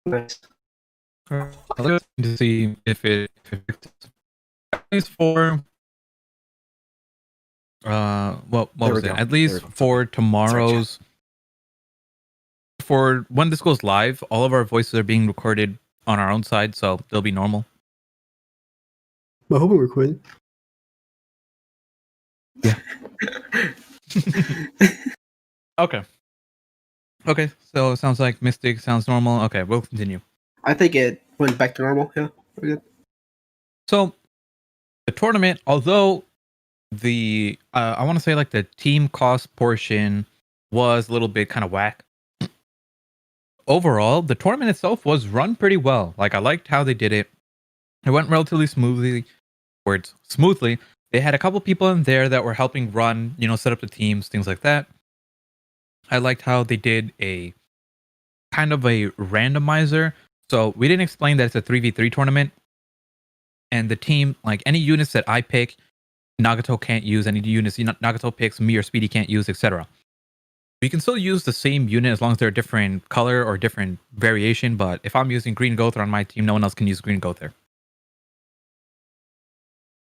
Nice. I'll look to see if it at least for what There was we it? go. At least There we go. for tomorrow's for when this goes live, all of our voices are being recorded on our own side, so they'll be normal. I hope we're quitting. Yeah. Okay. Okay, so it sounds like Mystic sounds normal. Okay, we'll continue. I think it went back to normal. Yeah, we're good. So the tournament, although the I want to say like the team cost portion was a little bit kind of whack. Overall, the tournament itself was run pretty well. Like, I liked how they did it. It went relatively smoothly. Smoothly. They had a couple people in there that were helping run, set up the teams, things like that. I liked how they did a kind of a randomizer. So we didn't explain that it's a 3v3 tournament. And the team, like any units that I pick, Nagato can't use. Any units Nagato picks, me or Speedy can't use, etc. You can still use the same unit as long as they're a different color or different variation, but if I'm using Green Gother on my team, no one else can use Green Gother.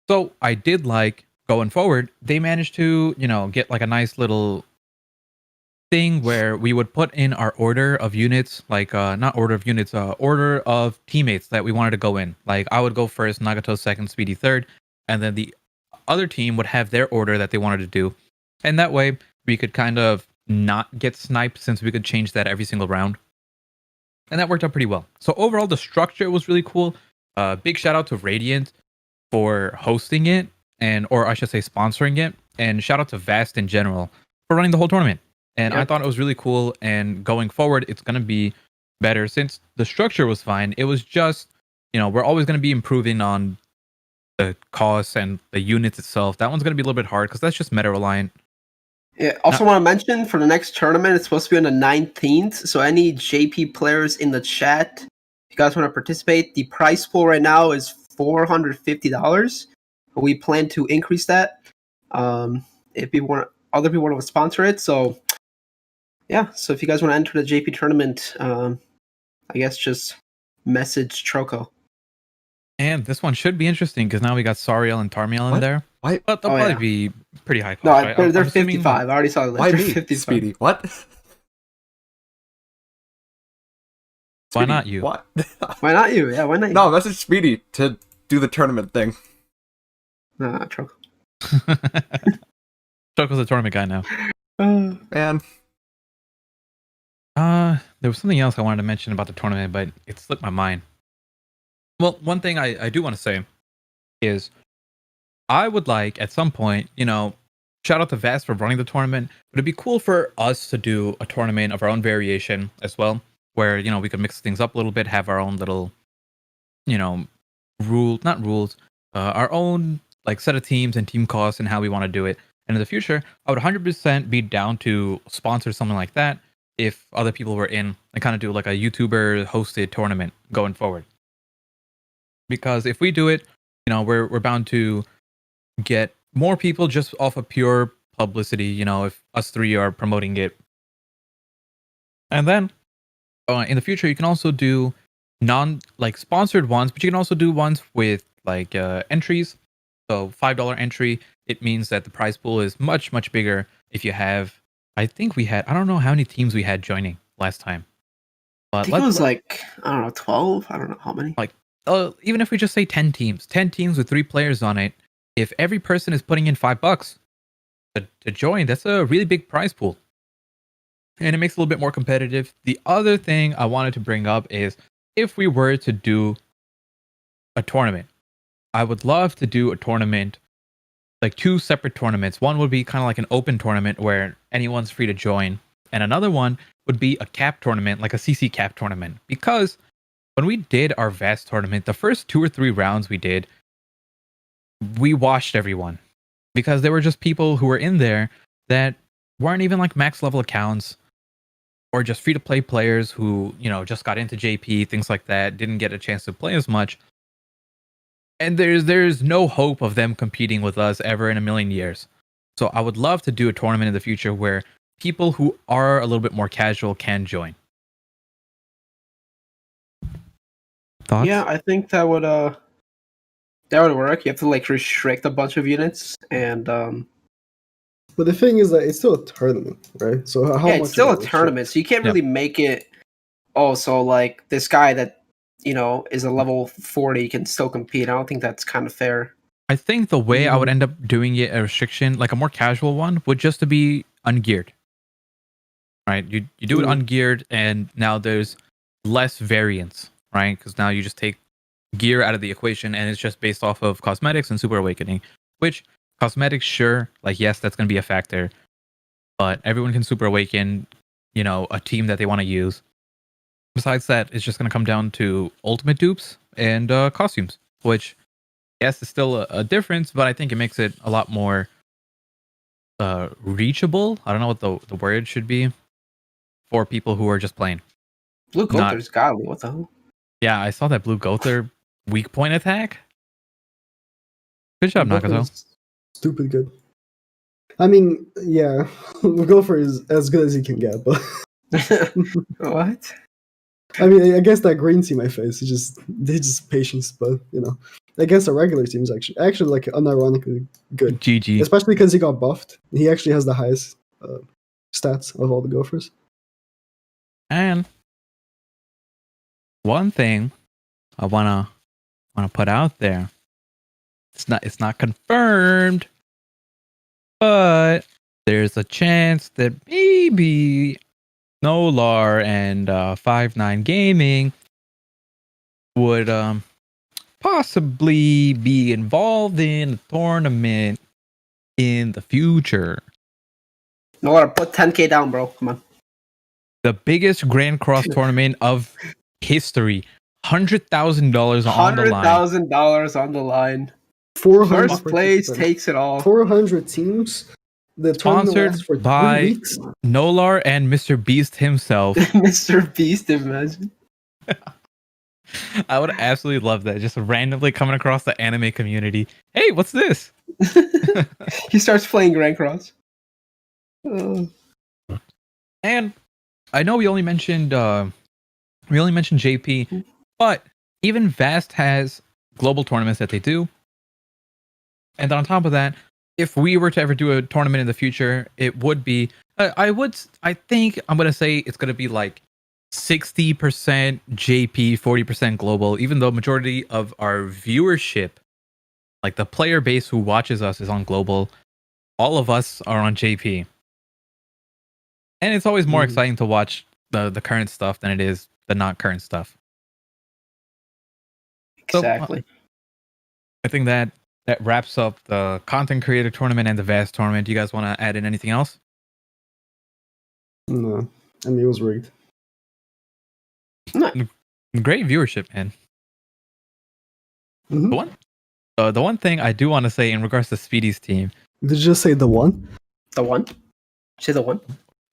So I did like, going forward, they managed to, get like a nice little thing where we would put in our order of units, like not order of units, order of teammates that we wanted to go in. Like I would go first, Nagato second, Speedy third, and then the other team would have their order that they wanted to do. And that way we could kind of not get sniped since we could change that every single round. And that worked out pretty well. So overall, the structure was really cool. Big shout out to Radiant for hosting it, or I should say sponsoring it. And shout out to Vast in general for running the whole tournament. And I thought it was really cool. And going forward, it's going to be better since the structure was fine. It was just, we're always going to be improving on the costs and the units itself. That one's going to be a little bit hard because that's just meta reliant. Yeah, also want to mention for the next tournament, it's supposed to be on the 19th. So any JP players in the chat, if you guys want to participate, the prize pool right now is $450. We plan to increase that if other people want to sponsor it. So yeah, so if you guys want to enter the JP tournament, I guess just message Troco. And this one should be interesting because now we got Sariel and Tarmiel in there. Why? But they'll probably be pretty high cost. No, right? they're 55. I already saw the list. Why They're me, 55. Speedy? What? Why Speedy, not you? What? Why not you? Yeah, why not you? No, message Speedy to do the tournament thing. Nah, Troco. Troco's a tournament guy now. Man. There was something else I wanted to mention about the tournament, but it slipped my mind. Well, one thing I do want to say is I would like at some point, shout out to Vast for running the tournament, but it'd be cool for us to do a tournament of our own variation as well, where, we could mix things up a little bit, have our own little, our own like set of teams and team costs and how we want to do it. And in the future, I would 100% be down to sponsor something like that if other people were in and kind of do like a YouTuber hosted tournament going forward. Because if we do it, we're bound to get more people just off of pure publicity, if us three are promoting it. And then in the future, you can also do sponsored ones, but you can also do ones with entries. So $5 entry, it means that the prize pool is much, much bigger if you have, I don't know how many teams we had joining last time. But I think it was 12. I don't know how many. Even if we just say 10 teams with 3 players on it, if every person is putting in $5 to join, that's a really big prize pool. And it makes it a little bit more competitive. The other thing I wanted to bring up is if we were to do a tournament, I would love to do a tournament, like 2 separate tournaments. One would be kind of like an open tournament where anyone's free to join. And another one would be a cap tournament, like a CC cap tournament. Because when we did our Vast tournament, the first 2 or 3 rounds we washed everyone. Because there were just people who were in there that weren't even like max level accounts or just free to play players who, just got into JP, things like that, didn't get a chance to play as much. And there's no hope of them competing with us ever in a million years. So I would love to do a tournament in the future where people who are a little bit more casual can join. Thoughts? Yeah, I think that would work. You have to restrict a bunch of units and But the thing is that it's still a tournament, right? So how much it's still a of it tournament, so you can't really make it. Oh, so this guy that is a level 40 can still compete. I don't think that's kind of fair. I think the way I would end up doing it, a restriction, like a more casual one, would just to be ungeared. Right? You do it ungeared, and now there's less variance, right? Because now you just take gear out of the equation, and it's just based off of cosmetics and Super Awakening. Which cosmetics, sure, yes, that's going to be a factor, but everyone can Super Awaken, a team that they want to use. Besides that, it's just going to come down to ultimate dupes and costumes, which, yes, is still a difference, but I think it makes it a lot more reachable. I don't know what the word should be for people who are just playing. Blue Gother's godly. What the hell? Yeah, I saw that Blue Gother weak point attack. Good job, Nagato. Stupid good. I mean, yeah, Gopher is as good as he can get, but What? I mean, I guess that green team I face is just patience, but against a regular team is actually unironically good. GG. Especially because he got buffed. He actually has the highest stats of all the Gophers. And one thing I wanna put out there. It's not confirmed, but there's a chance that maybe Nolar and 5-9 Gaming would possibly be involved in a tournament in the future. No, put 10K down, bro. Come on. The biggest Grand Cross tournament of history. $100,000 on the line. $100,000 on the line. 400 First place takes it all. 400 teams. The tournament Sponsored lasts for 3 by weeks. Nolar and Mr. Beast himself. Mr. Beast, imagine. I would absolutely love that. Just randomly coming across the anime community. Hey, what's this? He starts playing Grand Cross. And I know we only mentioned JP, but even Vast has global tournaments that they do. And on top of that, if we were to ever do a tournament in the future, it would be I think I'm gonna say it's gonna be like 60% JP, 40% global, even though majority of our viewership, like the player base who watches us, is on global. All of us are on JP. And it's always more exciting to watch the current stuff than it is the not current stuff. Exactly. So, I think that wraps up the content creator tournament and the Vast tournament. Do you guys want to add in anything else? No. I mean, it was rigged. Great viewership, man. Mm-hmm. The one thing I do want to say in regards to Speedy's team. Did you just say the one? The one? Say the one?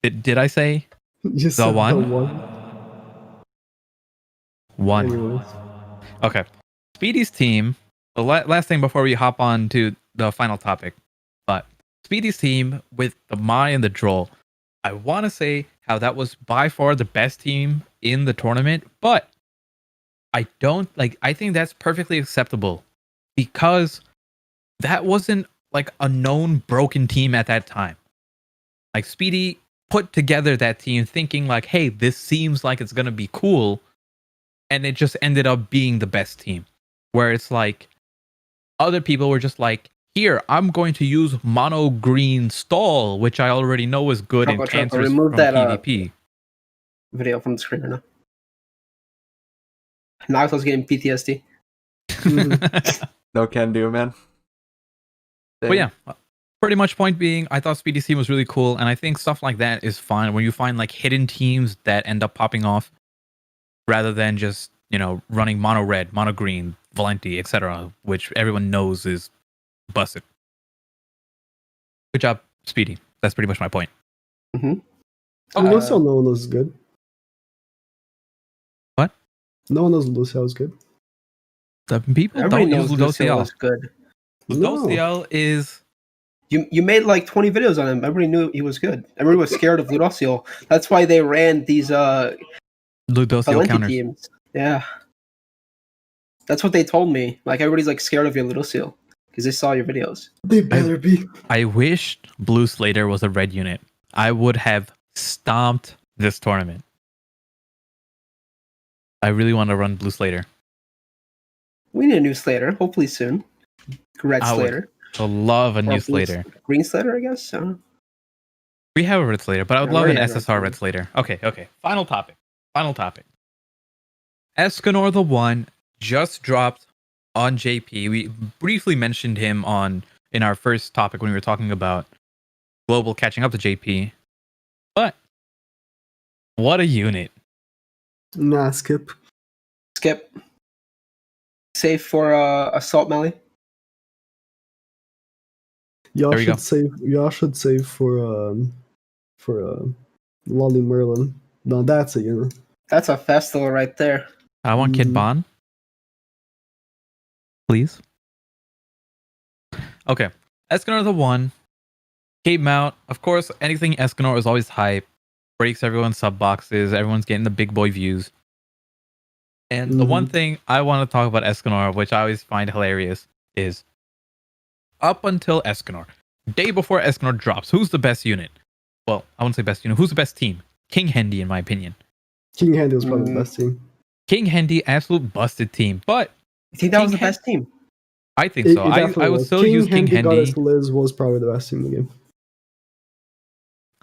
Did I say You the one? The one. Anyways. Okay. Speedy's team. The last thing before we hop on to the final topic, but Speedy's team with the Mai and the Droll. I want to say how that was by far the best team in the tournament, but I think that's perfectly acceptable because that wasn't like a known broken team at that time. Like Speedy put together that team thinking like, hey, this seems like it's going to be cool. And it just ended up being the best team where it's like other people were just like, here, I'm going to use mono green stall, which I already know is good in cancers remove from that, PvP. Video from the screen right now. Naruto's getting PTSD. No can do, man. But yeah, pretty much point being, I thought Speedy's team was really cool, and I think stuff like that is fun when you find like hidden teams that end up popping off rather than just, running mono red, mono green, Valenti, etc., which everyone knows is busted. Good job, Speedy. That's pretty much my point. Mm-hmm. Lucio, no one knows is good. What? No one knows Lucio is good. The people Everybody don't use Lucio is good. Lucio is... You made like 20 videos on him. Everybody knew he was good. Everybody was scared of Ludocio. That's why they ran these Ludocio counters. Teams. Yeah. That's what they told me. Like everybody's like scared of your Ludocio because they saw your videos. They better be. I wished Blue Slater was a red unit. I would have stomped this tournament. I really want to run Blue Slater. We need a new Slater, hopefully soon. Red Slater. I would love a new Slater. Green Slater, I guess. I don't know. We have a Red Slater, but I would love an SSR Red Slater. Okay. Final topic. Escanor the One just dropped on JP. We briefly mentioned him in our first topic when we were talking about global catching up to JP. But what a unit. Nah, skip. Save for assault melee. Y'all should save for Lolly Merlin. No, that's a unit. That's a festival right there. I want Kid Bon. Please. Okay. Escanor the One came out. Of course, anything Escanor is always hype. Breaks everyone's sub boxes. Everyone's getting the big boy views. And the one thing I want to talk about Escanor, which I always find hilarious, is up until Escanor, day before Escanor drops, who's the best unit? well, I wouldn't say best unit. Who's the best team? King Hendy, in my opinion. King Handy was probably the best team. King Hendy, absolute busted team. But I think that King was the Hen- best team. I think It so. definitely I would was. still use King Handy Hendy. Goddess Liz was probably the best team in the game.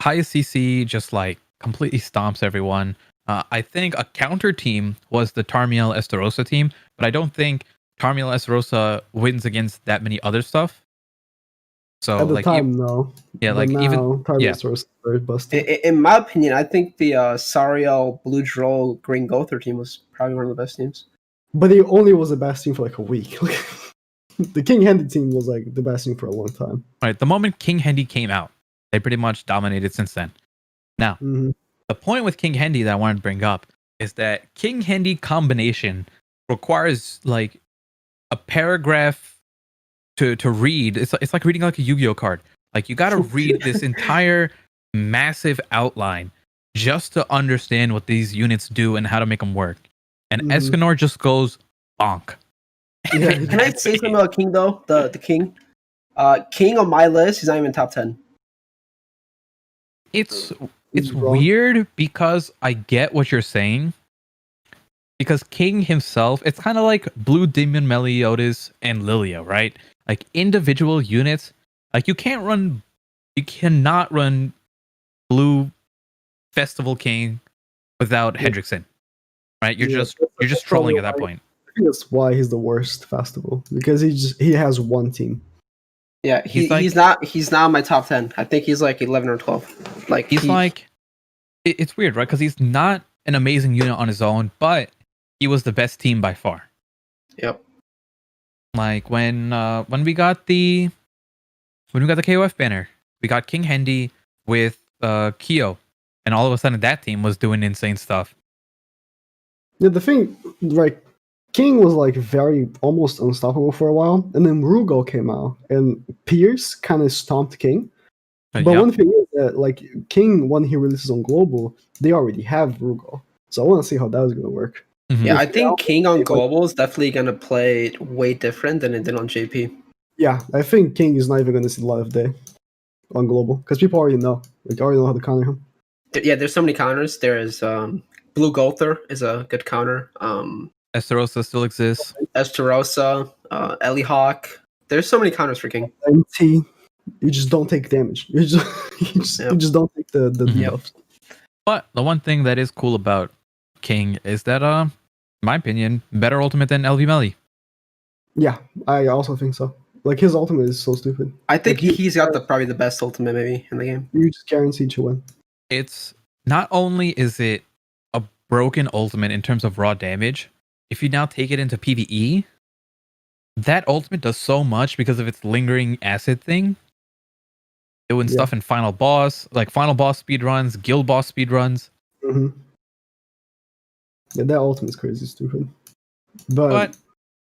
Highest CC just like completely stomps everyone. I think a counter team was the Tarmiel Esterosa team, but I don't think Tarmiel Esterosa wins against that many other stuff. So At the like time, no. yeah, But like now, even Target yeah. Source is very busted. In my opinion, I think the Sariel, Blue Droll, Green Gother team was probably one of the best teams. But it only was the best team for like a week. The King Handy team was like the best team for a long time. right, the moment King Hendy came out, they pretty much dominated since then. Now, Mhm. the point with King Hendy that I wanted to bring up is that King Hendy combination requires like a paragraph to read. It's like reading like a Yu-Gi-Oh card. Like you got to read this entire massive outline just to understand what these units do and how to make them work. And Mhm. Escanor just goes bonk. Yeah, Can I say something about King though? The King, King on my list, he's not even top 10. It's He's wrong. weird because I get what you're saying. Because King himself, it's kind of like Blue Demon Meliodas and Lilia, right? Like individual units, like you cannot run Blue Festival King without Yeah. Hendrickson, right? You're Yeah, just trolling at that point. I think that's why he's the worst festival, because he has one team. Yeah, He's he's like- not in my top 10. I think he's like 11 or 12. Like He's like, it's weird, right? Because he's not an amazing unit on his own, but he was the best team by far. yep. Like when we got the KOF banner, we got King Hendy with Kyo, and all of a sudden that team was doing insane stuff. Yeah, the thing, like, King was like very almost unstoppable for a while, and then Rugal came out, and Pierce kind of stomped King. But yeah. one thing is that, like, King, when he releases on Global, they already have Rugal. So I want to see how that is going to work. Mhm. Yeah, I If think they King on like- Global is definitely gonna play way different than it did on JP. Yeah, I think King is not even going to see the light of day on Global, because people already know. Like, they already know how to counter him. Yeah, there's so many counters. There is Blue Gother is a good counter. Esterosa still exists. Esterosa, OsloHawk. There's so many counters for King. MT, you just don't take damage. You just don't take the Mhm. debuffs. But the one thing that is cool about King is that, in my opinion, better ultimate than LV Melly. Yeah, I also think so. Like, his ultimate is so stupid. I think Like, he's got probably the best ultimate maybe in the game. You just guaranteed to win. It's not only is it a broken ultimate in terms of raw damage, if you now take it into PvE, that ultimate does so much because of its lingering acid thing. Doing Yeah. stuff in final boss speedruns, guild boss speedruns. Mm-hmm. Yeah, that ultimate is crazy stupid. But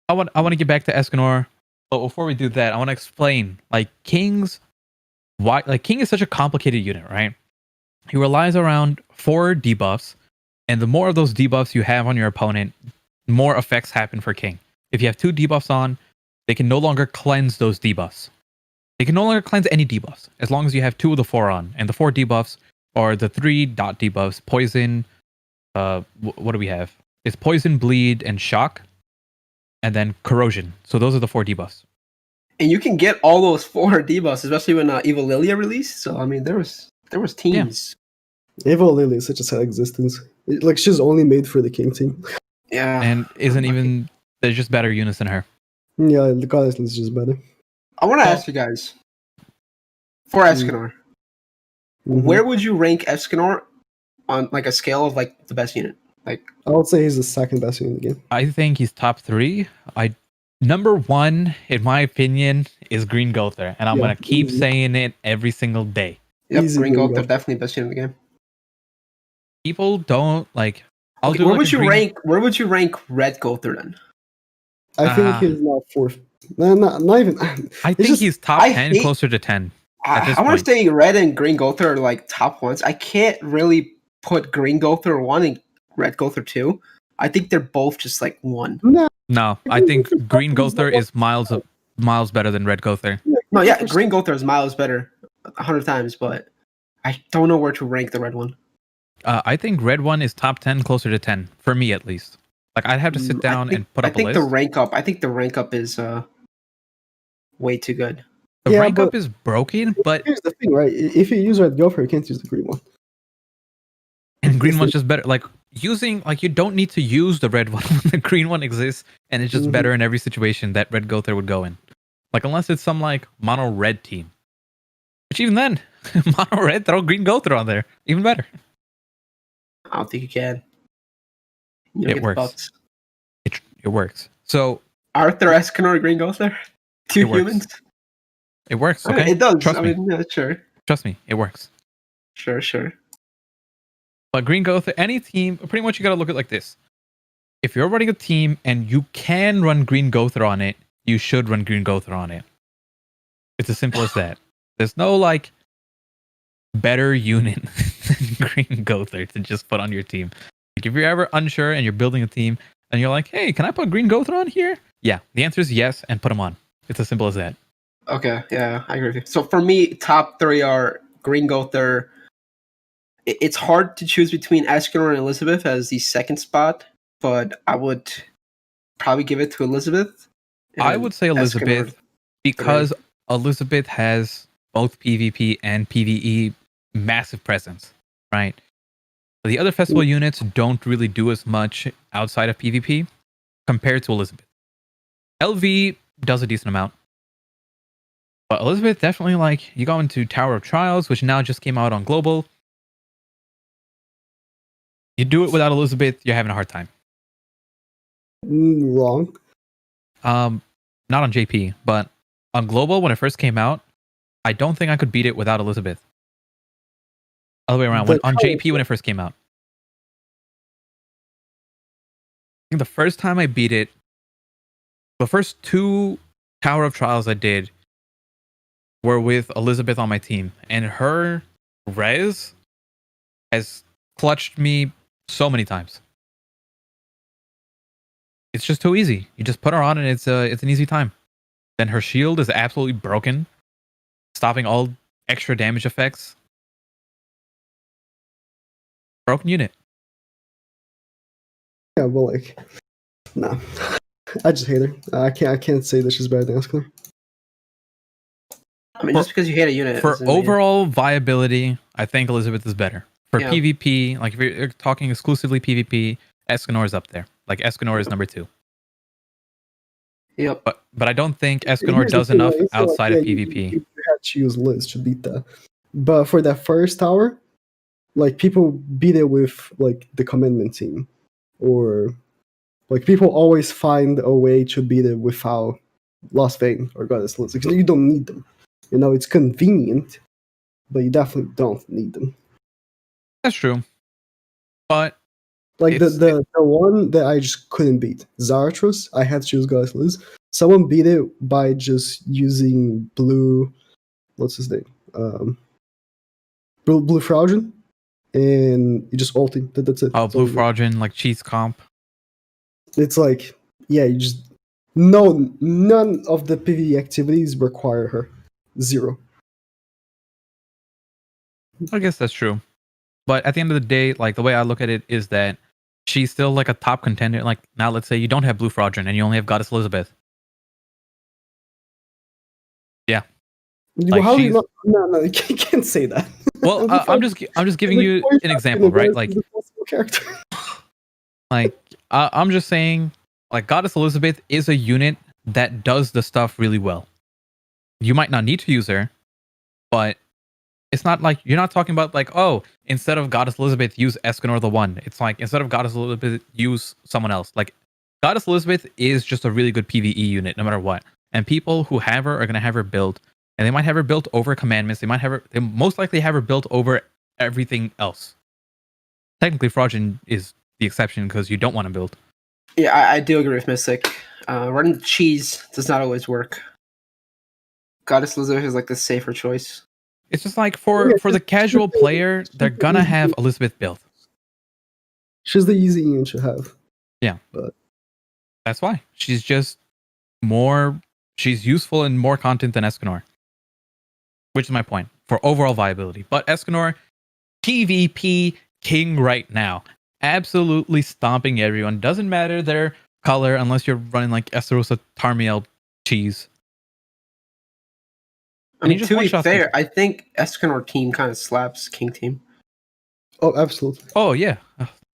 I want to get back to Escanor. But before we do that, I want to explain like King is such a complicated unit, right? He relies around 4 debuffs, and the more of those debuffs you have on your opponent, more effects happen for King. If you have 2 debuffs on, they can no longer cleanse those debuffs. They can no longer cleanse any debuffs as long as you have 2 of the 4 on, and the 4 debuffs are the 3 dot debuffs: poison. What do we have? It's poison, bleed, and shock, and then corrosion. So those are the 4 debuffs. And you can get all those 4 debuffs, especially when Evil Lilia released. So I mean, there was teams. Eva Lily is such a sad existence. Like, she's only made for the King team. Yeah. And isn't even there's just better units than her. Yeah, the goddess is just better. I want to Well- ask you guys for Escanor, Mhm. where would you rank Escanor on like a scale of like the best unit? I would say he's the second best unit in the game. I think he's top 3. Number 1, in my opinion, is Green Gother, and I'm Yeah, gonna keep easy. saying it every single day. Yep, Easy Green Green Gold, Gold. definitely best unit in the game. People don't like. I'll Okay, do where like would a you green- rank? Where would you rank Red Gother then? I think Ah. he's now 4th. No, not even. I think just- he's top I 10, hate- closer to 10. At this I want point. to say Red and Green Gother are like top ones. I can't really put Green Gother 1 and Red Gother 2. I think they're both just like 1. No, I think Green Gother is miles better than Red Gother. No, yeah, Green Gother is miles better 100 times, but I don't know where to rank the red one. I think red one is top 10, closer to 10 for me at least. Like I'd have to sit down and put up a list. I think the rank up is way too good. The Yeah, rank but up is broken, but here's the thing, right? If you use red gopher, you can't use the green one. and green one's just better. Like using like you don't need to use the red one when the green one exists, and it's just Mhm. better in every situation that red Gother would go in. Like unless it's some like mono red team, which even then mono red throw green Gother on there, even better. I don't think you can. You don't It get the works. buffs. It works. So Arthur Escanor Green Gother? Two It works. humans? it works. Okay, It does. Trust I me. mean, yeah, sure. Trust me, it works. Sure. But green Gother, any team, pretty much you gotta look at it like this. If you're running a team and you can run green Gother on it, you should run green Gother on it. It's as simple as that. There's no like better unit than green Gother to just put on your team. Like if you're ever unsure and you're building a team and you're like, hey, can I put green Gother on here? Yeah, the answer is yes, and put them on. It's as simple as that. Okay, yeah, I agree with you. So for me, top three are Green Gother. It's hard to choose between Escanor and Elizabeth as the second spot, but I would probably give it to Elizabeth. I and would say Elizabeth Escanor because Elizabeth has both PvP and PvE massive presence, right? The other festival units don't really do as much outside of PvP compared to Elizabeth. LV does a decent amount. But Elizabeth definitely, like, you go into Tower of Trials, which now just came out on Global. You do it without Elizabeth, you're having a hard time. Wrong. Not on JP, but on Global, when it first came out, I don't think I could beat it without Elizabeth. Other way around, on JP when it first came out. I think the first time I beat it, the first 2 Tower of Trials I did were with Elizabeth on my team, and her res has clutched me so many times. It's just too easy. You just put her on and it's an easy time. Then her shield is absolutely broken, stopping all extra damage effects. Broken unit. Yeah, but like, nah. I just hate her. I can't say that she's better than Escanor. I mean, just because you hate a unit. For doesn't mean- overall viability, I think Elizabeth is better. For Yeah. PvP, like if you're talking exclusively PvP, Escanor is up there. Like Escanor is number 2. Yep. But I don't think Escanor Here's the does thing, enough like, it's not like, outside yeah, of PvP. You had to use Liz to beat that. But for that first tower, like people beat it with like the commandment team, or like people always find a way to beat it without Lost Vein or Goddess Liz. Because you don't need them. You know, it's convenient, but you definitely don't need them. That's true. But Like It's- the one that I just couldn't beat, Zarathos, I had to choose Goddess Liz. Someone beat it by just using blue. What's his name? Blue Fraugen, and you just ulting. That's it. That's all Blue you do. Fraugen, like cheats comp. It's like, yeah, you just none of the PvE activities require her. 0. I guess that's true. But at the end of the day, like the way I look at it is that she's still like a top contender. Like now, let's say you don't have Blue Fraugen and you only have Goddess Elizabeth. Yeah. Like, How do you she's- not? No, you can't say that. Well, I'm just giving you an example, right? Like character. Like, I'm just saying, like, Goddess Elizabeth is a unit that does the stuff really well. You might not need to use her, but it's not like you're not talking about like, oh, instead of Goddess Elizabeth, use Escanor the One. It's like instead of Goddess Elizabeth, use someone else. Like, Goddess Elizabeth is just a really good PvE unit, no matter what. And people who have her are gonna have her built, and they might have her built over commandments. They most likely have her built over everything else. Technically, Fraugen is the exception because you don't want to build. Yeah, I do agree with Mystic. Running cheese does not always work. Goddess Elizabeth is like the safer choice. It's just like for the casual player, they're gonna have Elizabeth built. She's the easy unit to have. That's why she's just more. She's useful in more content than Escanor, which is my point. for overall viability. But Escanor, PvP king right now. Absolutely stomping everyone. Doesn't matter their color unless you're running like Esterosa Tarmiel cheese. I mean, to be fair, I think Escanor team kind of slaps King team. Oh, absolutely. Oh yeah,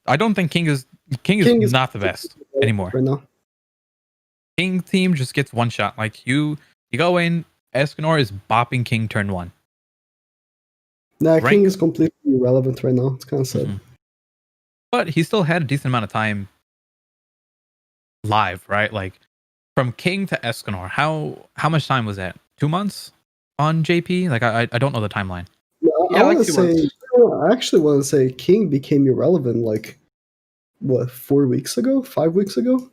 I don't think King is not the best anymore. Right now. King team just gets one shot. Like you go in, Escanor is bopping King turn 1. Nah, King is completely irrelevant right now. It's kind of sad. Mm-hmm. But he still had a decent amount of time live, right? Like from King to Escanor. How much time was that? 2 months on JP? Like I don't know the timeline. Yeah, I like want to 2 say. months. I actually want to say King became irrelevant. Like what? 4 weeks ago? 5 weeks ago?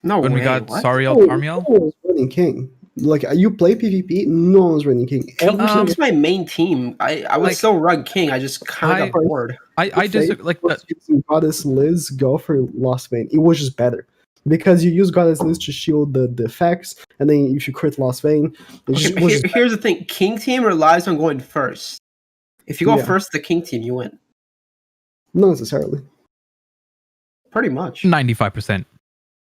No when way. we got What? Sariel No Tarmiel. one was running King. Like you play PvP, no one's running King. King's my main team. I would still run King. I just kind of got bored. I disagree. Like using Goddess Liz, go for Lost Vein. It was just better because you use Goddess Liz to shield the effects, and then if you crit Lost Vein, Here's the thing: King team relies on going first. If you go first, the King team, you win. Not necessarily. Pretty much. 95%.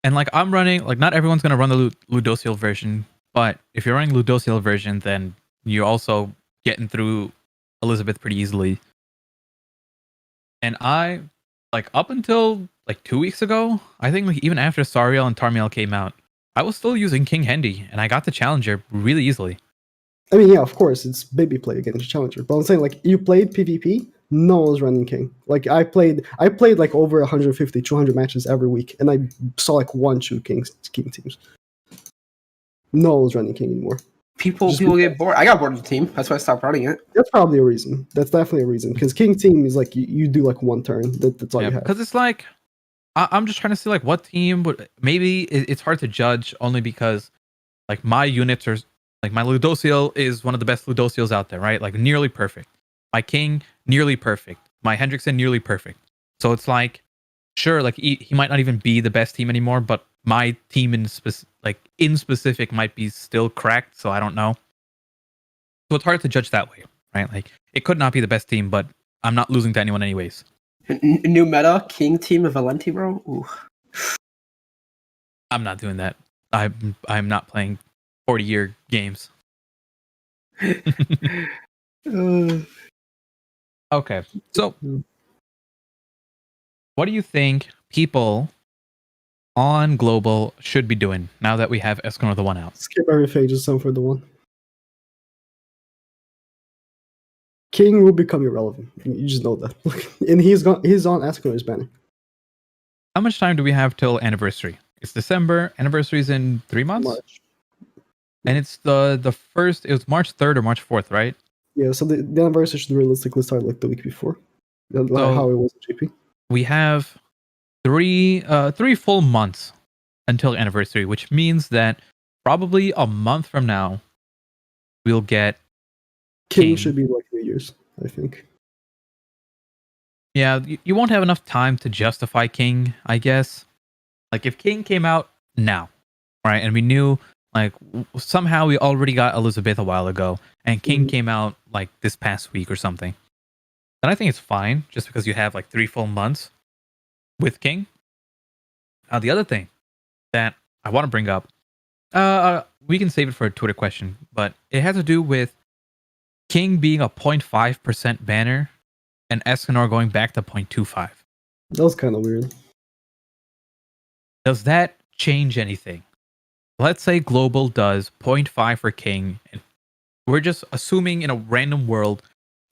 And like I'm running, like not everyone's gonna run the Ludociel version, but if you're running Ludociel version, then you're also getting through Elizabeth pretty easily. And I, like up until like 2 weeks ago, I think like even after Sariel and Tarmiel came out, I was still using King Hendy, and I got the Challenger really easily. I mean, yeah, of course, it's baby play against Challenger. But I'm saying, like, you played PvP, no one was running King. Like, I played like over 150, 200 matches every week, and I saw like 1-2 King teams. No one was running King anymore. People get bored. I got bored of the team. That's why I stopped running it. That's probably a reason. That's definitely a reason. Because King team is like, you do like one turn. That's all you have. Because it's like, I'm just trying to see like what team would, maybe it's hard to judge only because like my units are, like my Ludociel is one of the best Ludociels out there, right? Like nearly perfect. My King, nearly perfect. My Hendrickson, nearly perfect. So it's like, sure, like he might not even be the best team anymore, but my team in specific might be still cracked. So I don't know. So it's hard to judge that way, right? Like it could not be the best team, but I'm not losing to anyone anyways. New meta, King team of Valenti, bro. Ooh. I'm not doing that. I'm not playing 40-year games. Okay, so what do you think people on global should be doing now that we have Escanor the 1 out? Skip everything, just sum for the 1. King will become irrelevant. You just know that. And he's on Escanor's banner. How much time do we have till anniversary? It's December. Anniversary's in 3 months? March. And it's the first, it was March 3rd or March 4th, right? Yeah, so the anniversary should realistically start like the week before. Like how it was at JP. We have three full months until anniversary, which means that probably a month from now we'll get King should be like 3 years, I think. Yeah, you won't have enough time to justify King, I guess. Like if King came out now, right, and we knew like somehow we already got Elizabeth a while ago, and King came out like this past week or something, then I think it's fine, just because you have like 3 full months with King. Now the other thing that I want to bring up, we can save it for a Twitter question, but it has to do with King being a 0.5% banner and Escanor going back to 0.25. That was kind of weird. Does that change anything? Let's say global does 0.5 for King, and we're just assuming in a random world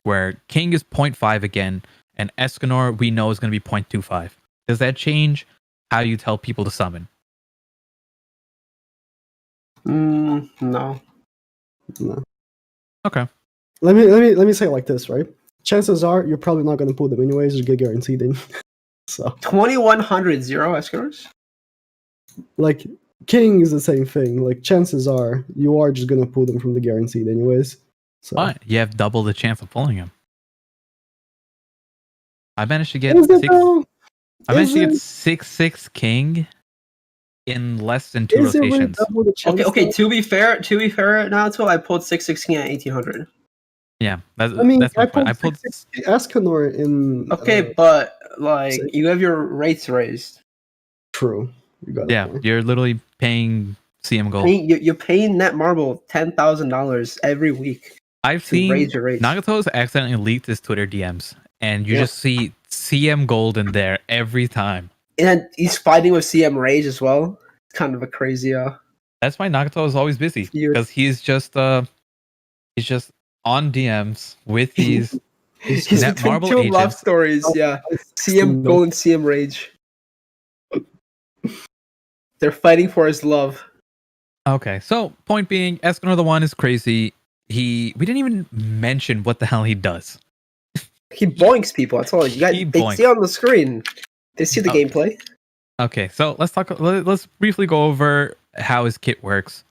where King is 0.5 again, and Escanor we know is going to be 0.25. Does that change how you tell people to summon? No. Okay. Let me say it like this, right? Chances are you're probably not going to pull them anyways. You get guaranteed in. So 2100 0 Escanors? Like King is the same thing. Like chances are you are just going to pull them from the guaranteed anyways. So Fine. You have double the chance of pulling him. I managed to get Is it six. though? I managed to get Is 6/6 King in less than 2 Is it really rotations. double the chance Okay, though? to be fair, Naruto, I pulled 616 at 1800. Yeah, that's I mean, that's my I point. I pulled pulled 660 Escanor in. Okay, but like say- you have your rates raised. True. You got a yeah. point. You're literally paying CM I gold. mean, you're paying Netmarble $10,000 every week I've to seen raise your rates. Nagato's accidentally leaked his Twitter DMs, and you Yeah. just see CM gold in there every time. And he's fighting with CM Rage as well. It's kind of a crazy That's why Nagato is always busy feud. because he's just on DMs with these He's Netmarble between two love agents. stories. Yeah, CM Gold and CM Rage. They're fighting for his love. Okay, so point being, Escanor the One is crazy. We didn't even mention what the hell he does. He boinks people. That's all. You got. He They boinks. see on the screen. They see the Okay. gameplay. Okay, so let's briefly go over how his kit works.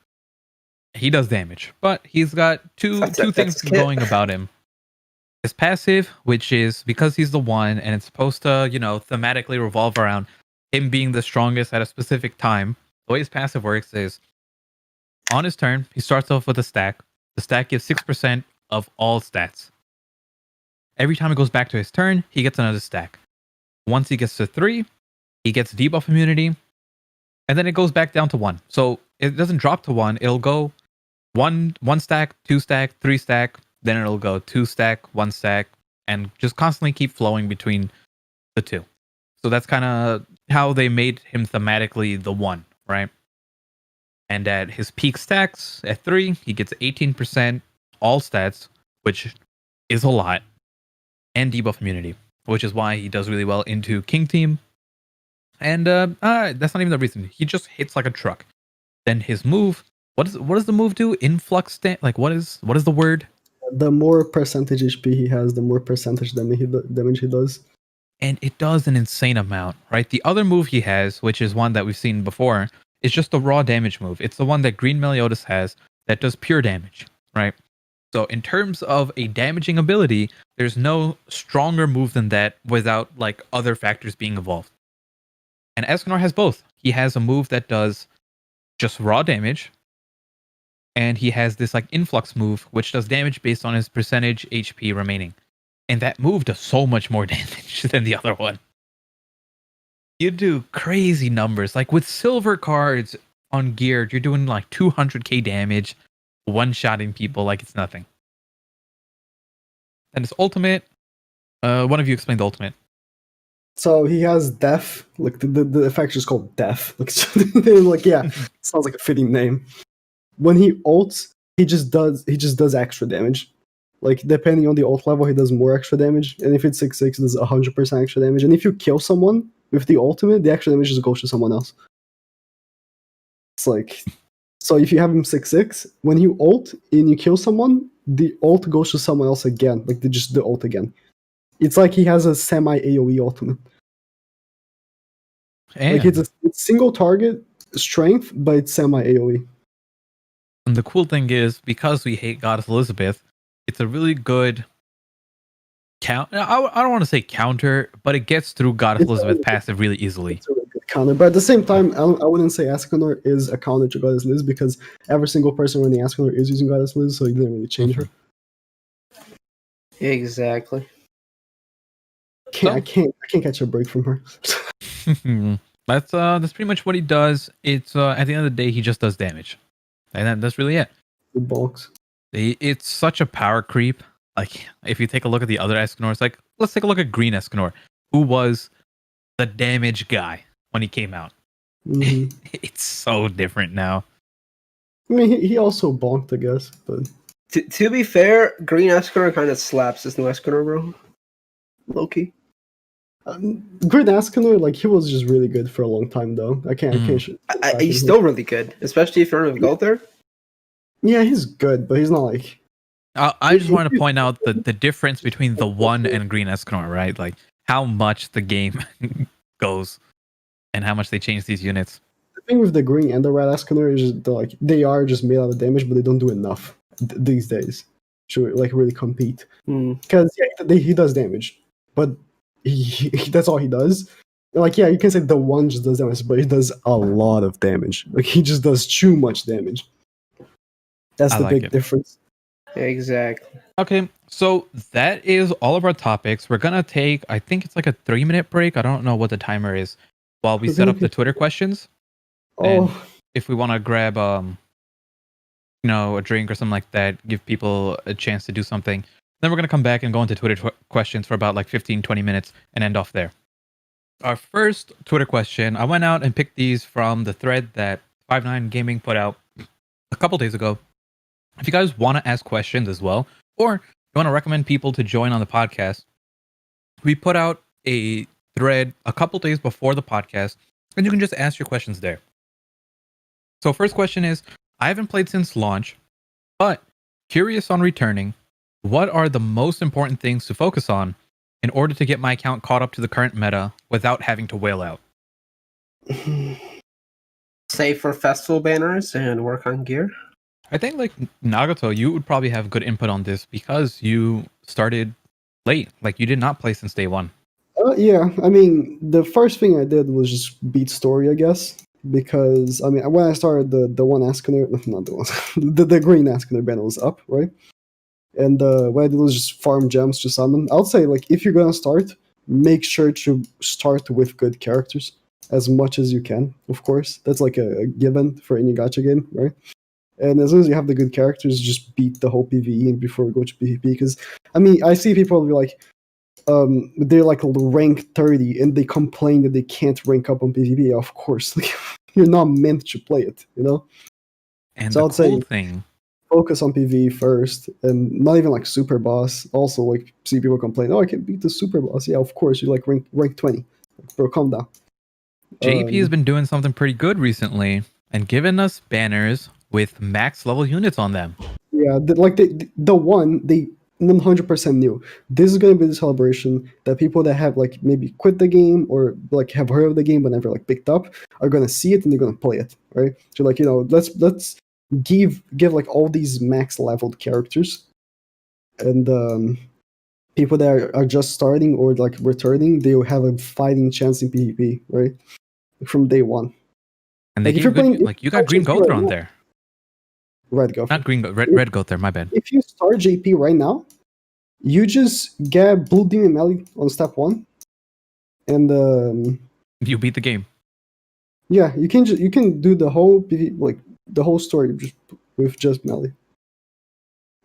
He does damage, but he's got two That's things his kit. going about him. His passive, which is because he's the one, and it's supposed to, thematically revolve around him being the strongest at a specific time. The way his passive works is on his turn, he starts off with a stack. The stack gives 6% of all stats. Every time it goes back to his turn, he gets another stack. Once he gets to 3, he gets debuff immunity, and then it goes back down to 1. So it doesn't drop to 1. It'll go one stack, 2 stack, 3 stack, then it'll go 2 stack, 1 stack, and just constantly keep flowing between the two. So that's kind of how they made him thematically the one, right? And at his peak stacks, at 3, he gets 18% all stats, which is a lot, and debuff immunity, which is why he does really well into King Team. And that's not even the reason. He just hits like a truck. Then his move, what does the move do? Influx stand? Like what is the word? The more percentage HP he has, the more percentage damage he does. And it does an insane amount, right? The other move he has, which is one that we've seen before, is just the raw damage move. It's the one that Green Meliodas has that does pure damage, right? So in terms of a damaging ability, there's no stronger move than that without like other factors being involved. And Escanor has both. He has a move that does just raw damage, and he has this like influx move, which does damage based on his percentage HP remaining. And that move does so much more damage than the other one. You do crazy numbers. Like with silver cards on geared, you're doing like 200k damage, one-shotting people like it's nothing. And his ultimate, one of you explain the ultimate. So he has Death. Like the effect is called Death. Like yeah, sounds like a fitting name. When he ults, he just does extra damage. Like depending on the ult level, he does more extra damage. And if it's 6/6, it does 100% extra damage. And if you kill someone with the ultimate, the extra damage just goes to someone else. It's like, so if you have him 6/6, when you ult and you kill someone, the ult goes to someone else again. Like just the ult again. It's like he has a semi AoE ultimate. And, Like it's single target strength, but it's semi AoE. and the cool thing is, because we hate Goddess Elizabeth, it's a really good count. I don't want to say counter, but it gets through Goddess It's Elizabeth really- passive really easily. It's a really good counter. But at the same time, I wouldn't say Escanor is a counter to Goddess Liz because every single person running Escanor is using Goddess Liz, so he didn't really change her. Exactly. I can't catch a break from her. That's pretty much what he does. It's at the end of the day, he just does damage, and that's really it. The bulks. It's such a power creep. Like if you take a look at the other Escanors, like let's take a look at Green Escanor, who was the damage guy when he came out. Mhm. It's so different now. I mean, he also bonked, I guess, but To be fair, Green Escanor kind of slaps this new Escanor, bro. Low-key. Green Escanor, like he was just really good for a long time, though. I can't. He's still really good, especially if you're in gold there. Yeah, he's good, but he's not like. I just want to point out the difference between the one and Green Escanor, right? Like how much the game goes and how much they change these units. The thing with the green and the red Escanor is just like they are just made out of damage, but they don't do enough these days to like really compete. Because he does damage, but he that's all he does. Like yeah, you can say the one just does damage, but he does a lot of damage. Like he just does too much damage. That's I the like big it. difference. Exactly. Okay, so that is all of our topics. We're gonna take, I think it's like a 3-minute break. I don't know what the timer is, while we set up the Twitter questions. And Oh, if we want to grab a drink or something like that, give people a chance to do something. Then we're going to come back and go into Twitter questions for about like 15, 20 minutes and end off there. Our first Twitter question, I went out and picked these from the thread that 59 Gaming put out a couple days ago. If you guys want to ask questions as well, or you want to recommend people to join on the podcast, we put out a thread a couple days before the podcast, and you can just ask your questions there. So first question is, I haven't played since launch, but curious on returning, what are the most important things to focus on in order to get my account caught up to the current meta without having to whale out? Save for festival banners and work on gear. I think like Nagato, you would probably have good input on this because you started late. Like you did not play since day one. yeah. I mean, the first thing I did was just beat story, I guess. Because I mean, when I started, the one Escaner, not the one, the green Escaner banner was up, right? And what I did was just farm gems to summon. I'll say, like, if you're gonna start, make sure to start with good characters as much as you can. Of course, that's like a given for any gacha game, right? And as long as you have the good characters, just beat the whole PvE before we go to PvP. Because I mean, I see people be like, they're like rank 30 and they complain that they can't rank up on PvP. Of course, like, you're not meant to play it, you know. And So the I'd say cool thing, focus on PvE first, and not even like super boss. Also, like, see people complain, oh, I can beat the super boss. Yeah, of course, you like rank 20. Like, bro, calm down. JP has been doing something pretty good recently and giving us banners with max level units on them. Yeah, the one they 100% knew this is gonna be the celebration that people that have like maybe quit the game or like have heard of the game but never like picked up are gonna see it and they're gonna play it, right? So like, you know, let's give like all these max leveled characters, and people that are just starting or like returning, they'll have a fighting chance in PvP, right? From day one. And they Like if gave you're good, playing, like you got Green Gother on there. Red Gopher. Not Green, Red Gother, my bad. If you start JP right now, you just get Blue Demon Melee on step 1, and You beat the game. yeah, you can do the whole like the whole story just with just melee.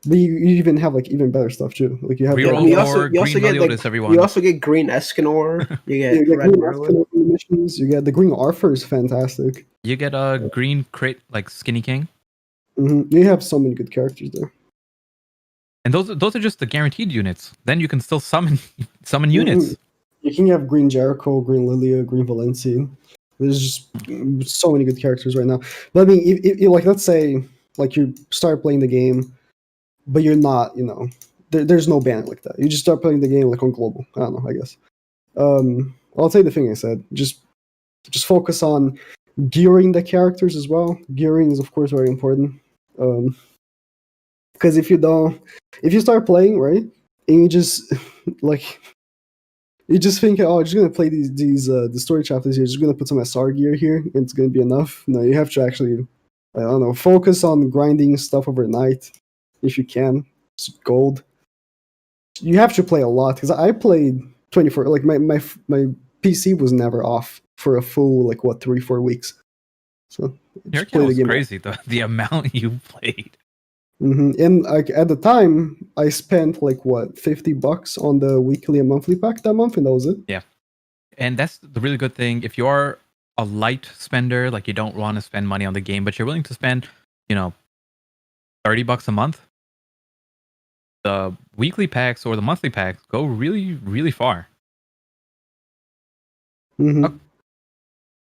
But you even have like even better stuff too. Like you have Reroll the, you also- for you Green also get, Meliodas, like, everyone. You also get green Escanor. You get you get red green Merlin. Escanor missions. You get the green Arthur is fantastic. You get a green crate like Skinny King. You have so many good characters there. And those are just the guaranteed units. Then you can still summon units. You can have green Jericho, green Lilia, green Valencia. There's just so many good characters right now. But I mean, if like, let's say like you start playing the game, but you're not, you know, there's no ban like that. You just start playing the game like on global. I don't know, I guess. I'll tell you the thing I said. Just focus on gearing the characters as well. Gearing is of course very important. Because if you start playing, right, and you just like you just think, oh, I'm just gonna play these the story chapters here, just gonna put some SR gear here and it's gonna be enough. No, you have to actually, I don't know, focus on grinding stuff overnight if you can. It's gold. You have to play a lot, because I played 24, like my PC was never off for a full like 3-4 weeks. So Your just play account the was game. crazy, the amount you played. And like at the time, I spent like what, $50 on the weekly and monthly pack that month, and that was it. Yeah. And that's the really good thing. If you're a light spender, like you don't want to spend money on the game, but you're willing to spend, $30 a month, the weekly packs or the monthly packs go really, really far. Mm-hmm.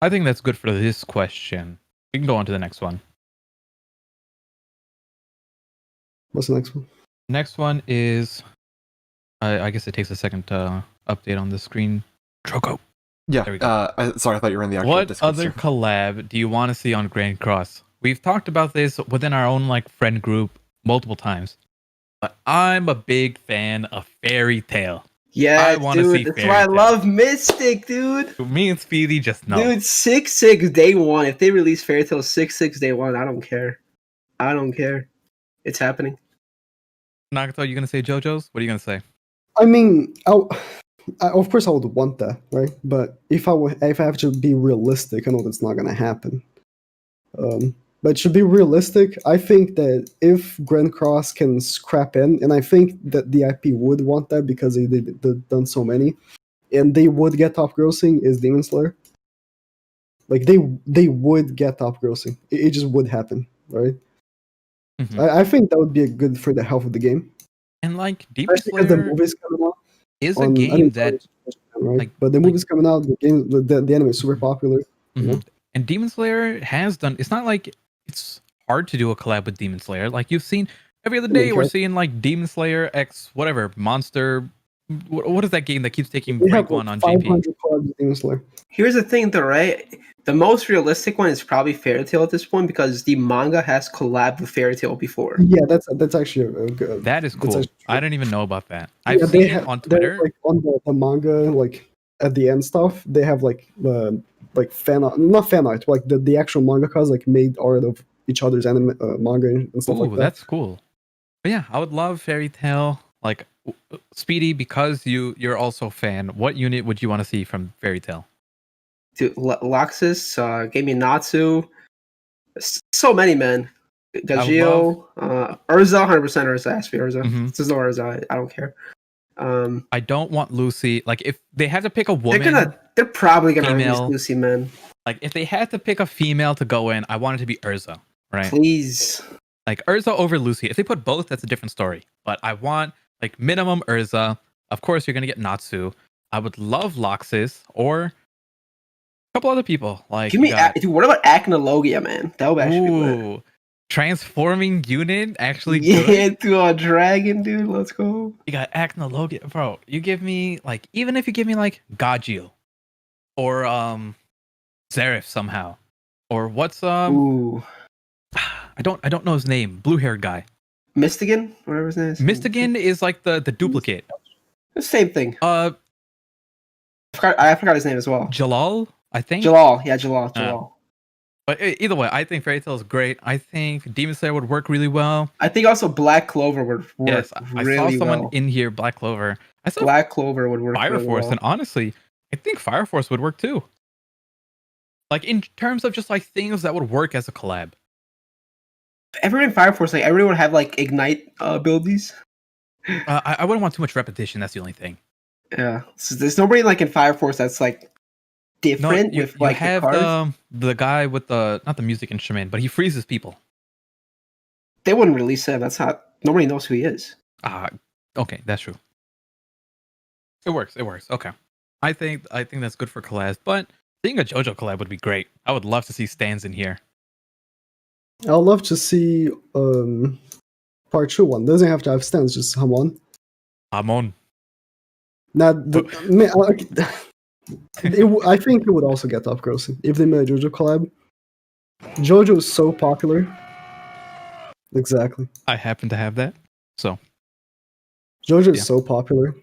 I think that's good for this question. We can go on to the next one. What's the next one? Next one is, I guess it takes a second to update on the screen. Troco. Yeah. There we go. Sorry, I thought you were in the actual What Discord other server. collab do you want to see on Grand Cross? We've talked about this within our own friend group multiple times, but I'm a big fan of Fairy Tail. Yeah, I wanna see dude. That's Fairy why I Tail. love Mystic, dude. Me and Speedy just know. Dude, 6-6 day one. If they release Fairy Tail 6-6 day one, I don't care. I don't care. It's happening. Nagato, you gonna say JoJo's? What are you gonna say? I mean, of course I would want that, right? But if I have to be realistic, I know that's not gonna happen. But to be realistic, I think that if Grand Cross can scrap in, and I think that the IP would want that because they've done so many, and they would get top grossing, is Demon Slayer. Like they would get top grossing. It just would happen, right? Mhm. I think that would be good for the health of the game, And like Demon especially because the Slayer movie's coming out. is a game that Right? like- But the like- movie's coming out. The game, the anime is super popular. You know? And Demon Slayer has done. It's not like it's hard to do a collab with Demon Slayer. Like you've seen every other day, we're seeing like Demon Slayer X whatever monster. What is that game that keeps taking We rank have one like on 500 JP? collabs with Demon Slayer. Here's the thing, though, right? The most realistic one is probably Fairy Tail at this point because the manga has collabed with Fairy Tail before. Yeah, that's actually a good. That is that's cool. actually true. I didn't even know about that. Yeah, I've seen it on they're, Twitter. like on the manga, like at the end stuff, they have like fan art, not fan art, like the actual mangakas like made art of each other's anime manga and stuff Ooh, like that. that's cool. But yeah, I would love Fairy Tail. Like Speedy, because you're also a fan. What unit would you want to see from Fairy Tail? Dude, Laxus, gave me Natsu. So many, man. Gajio, Urza, 100% Urza. Ask me Urza. Mhm. This is no Urza. I don't care. I don't want Lucy. Like if they had to pick a woman, they're probably gonna female. release Lucy, man. like if they had to pick a female to go in, I want it to be Urza, right? Please. Like Urza over Lucy. If they put both, that's a different story. But I want like minimum Urza. Of course, you're gonna get Natsu. I would love Loxus or a couple other people. Like Give me, you got- dude. What about Acnologia, man? That would actually be lit. ooh, transforming unit actually Yeah, good. to a dragon, dude. Let's go. You got Acnologia, bro. You give me like even if you give me like Gajio or Zareth somehow, or what's Ooh, I don't know his name. Blue haired guy. Mystigan, whatever his name is. Mystigan is like the duplicate. The same thing. I forgot his name as well. Jalal, I think. Jalal. Yeah, Jalal. But either way, I think Fairy Tail is great. I think Demon Slayer would work really well. I think also Black Clover would work Yes, I really saw someone well. in here, Black Clover. I saw Black Clover would work Fire really Force, well. and honestly, I think Fire Force would work too. Like in terms of just like things that would work as a collab. Everyone in Fire Force, like everyone would have like ignite abilities. I wouldn't want too much repetition. That's the only thing. Yeah, so there's nobody like in Fire Force that's like different you with like the have cards. the guy with the not the music instrument, but he freezes people. They wouldn't release him. That's not. Nobody knows who he is. Okay, that's true. It works. It works. Okay, I think that's good for collabs. But seeing a JoJo collab would be great. I would love to see Stans in here. I'd love to see part 2 one. Doesn't have to have stands, just Hamon. Amon. Now, I think it would also get top grossing if they made a JoJo collab. JoJo is so popular. Exactly. I happen to have that. So JoJo is Yeah. so popular.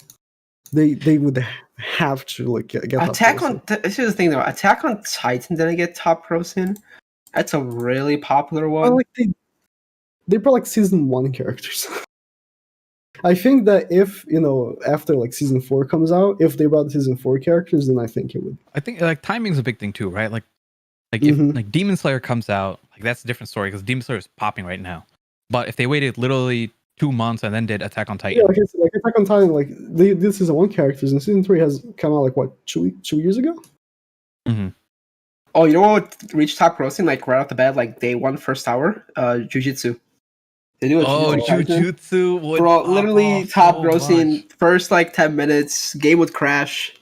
They would have to like get top Attack grossing. on. This is the thing though. Attack on Titan didn't get top grossing. That's a really popular one. Well, like they brought like season 1 characters. I think that if after like season 4 comes out, if they brought season 4 characters, then I think it would. I think like timing's a big thing too, right? Like Mhm. if like Demon Slayer comes out, like that's a different story because Demon Slayer is popping right now. But if they waited literally 2 months and then did Attack on Titan, Yeah, like Attack on Titan, like they did season 1 characters, and season 3 has come out like what 2 years ago. Oh, you know what would reach top grossing like right off the bat, like day 1 first hour? Jujutsu. They do a Jujutsu would Bro, pop literally off top so grossing much. first like 10 minutes. Game would crash.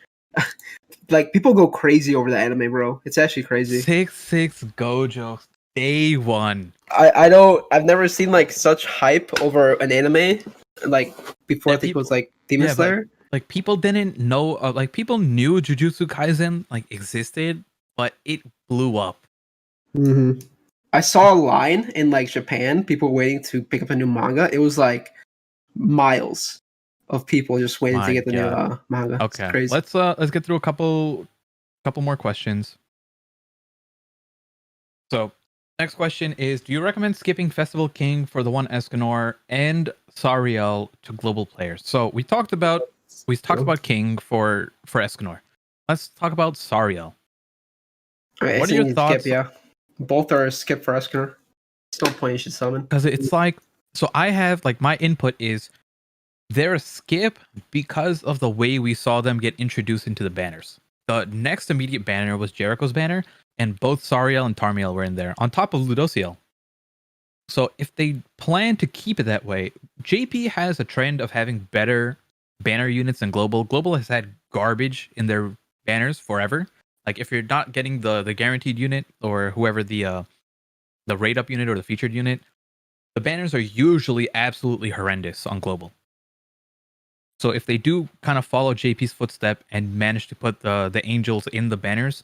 Like people go crazy over the anime, bro. It's actually crazy. 6-6 Gojo day 1. I don't. I've never seen like such hype over an anime. Like before, Yeah, I think it was like Demon yeah, but- Slayer. Like people didn't know, like people knew Jujutsu Kaisen like existed, but it blew up. Mm-hmm. I saw a line in like Japan, people waiting to pick up a new manga. It was like miles of people just waiting My to get the God. new manga. It's Okay, crazy. let's get through a couple more questions. So Next question is: do you recommend skipping Festival King for the one Escanor and Sariel to global players? So we talked about King for Escanor. Let's talk about Sariel. Okay, What so are you your need thoughts? skip, yeah. Both are a skip for Escanor. There's no point you should summon. Because it's like, so I have like my input is they're a skip because of the way we saw them get introduced into the banners. The next immediate banner was Jericho's banner, and both Sariel and Tarmiel were in there, on top of Ludociel. So if they plan to keep it that way, JP has a trend of having better banner units than Global. Global has had garbage in their banners forever. Like if you're not getting the guaranteed unit or whoever the rate up unit or the featured unit, the banners are usually absolutely horrendous on Global. So if they do kind of follow JP's footstep and manage to put the angels in the banners,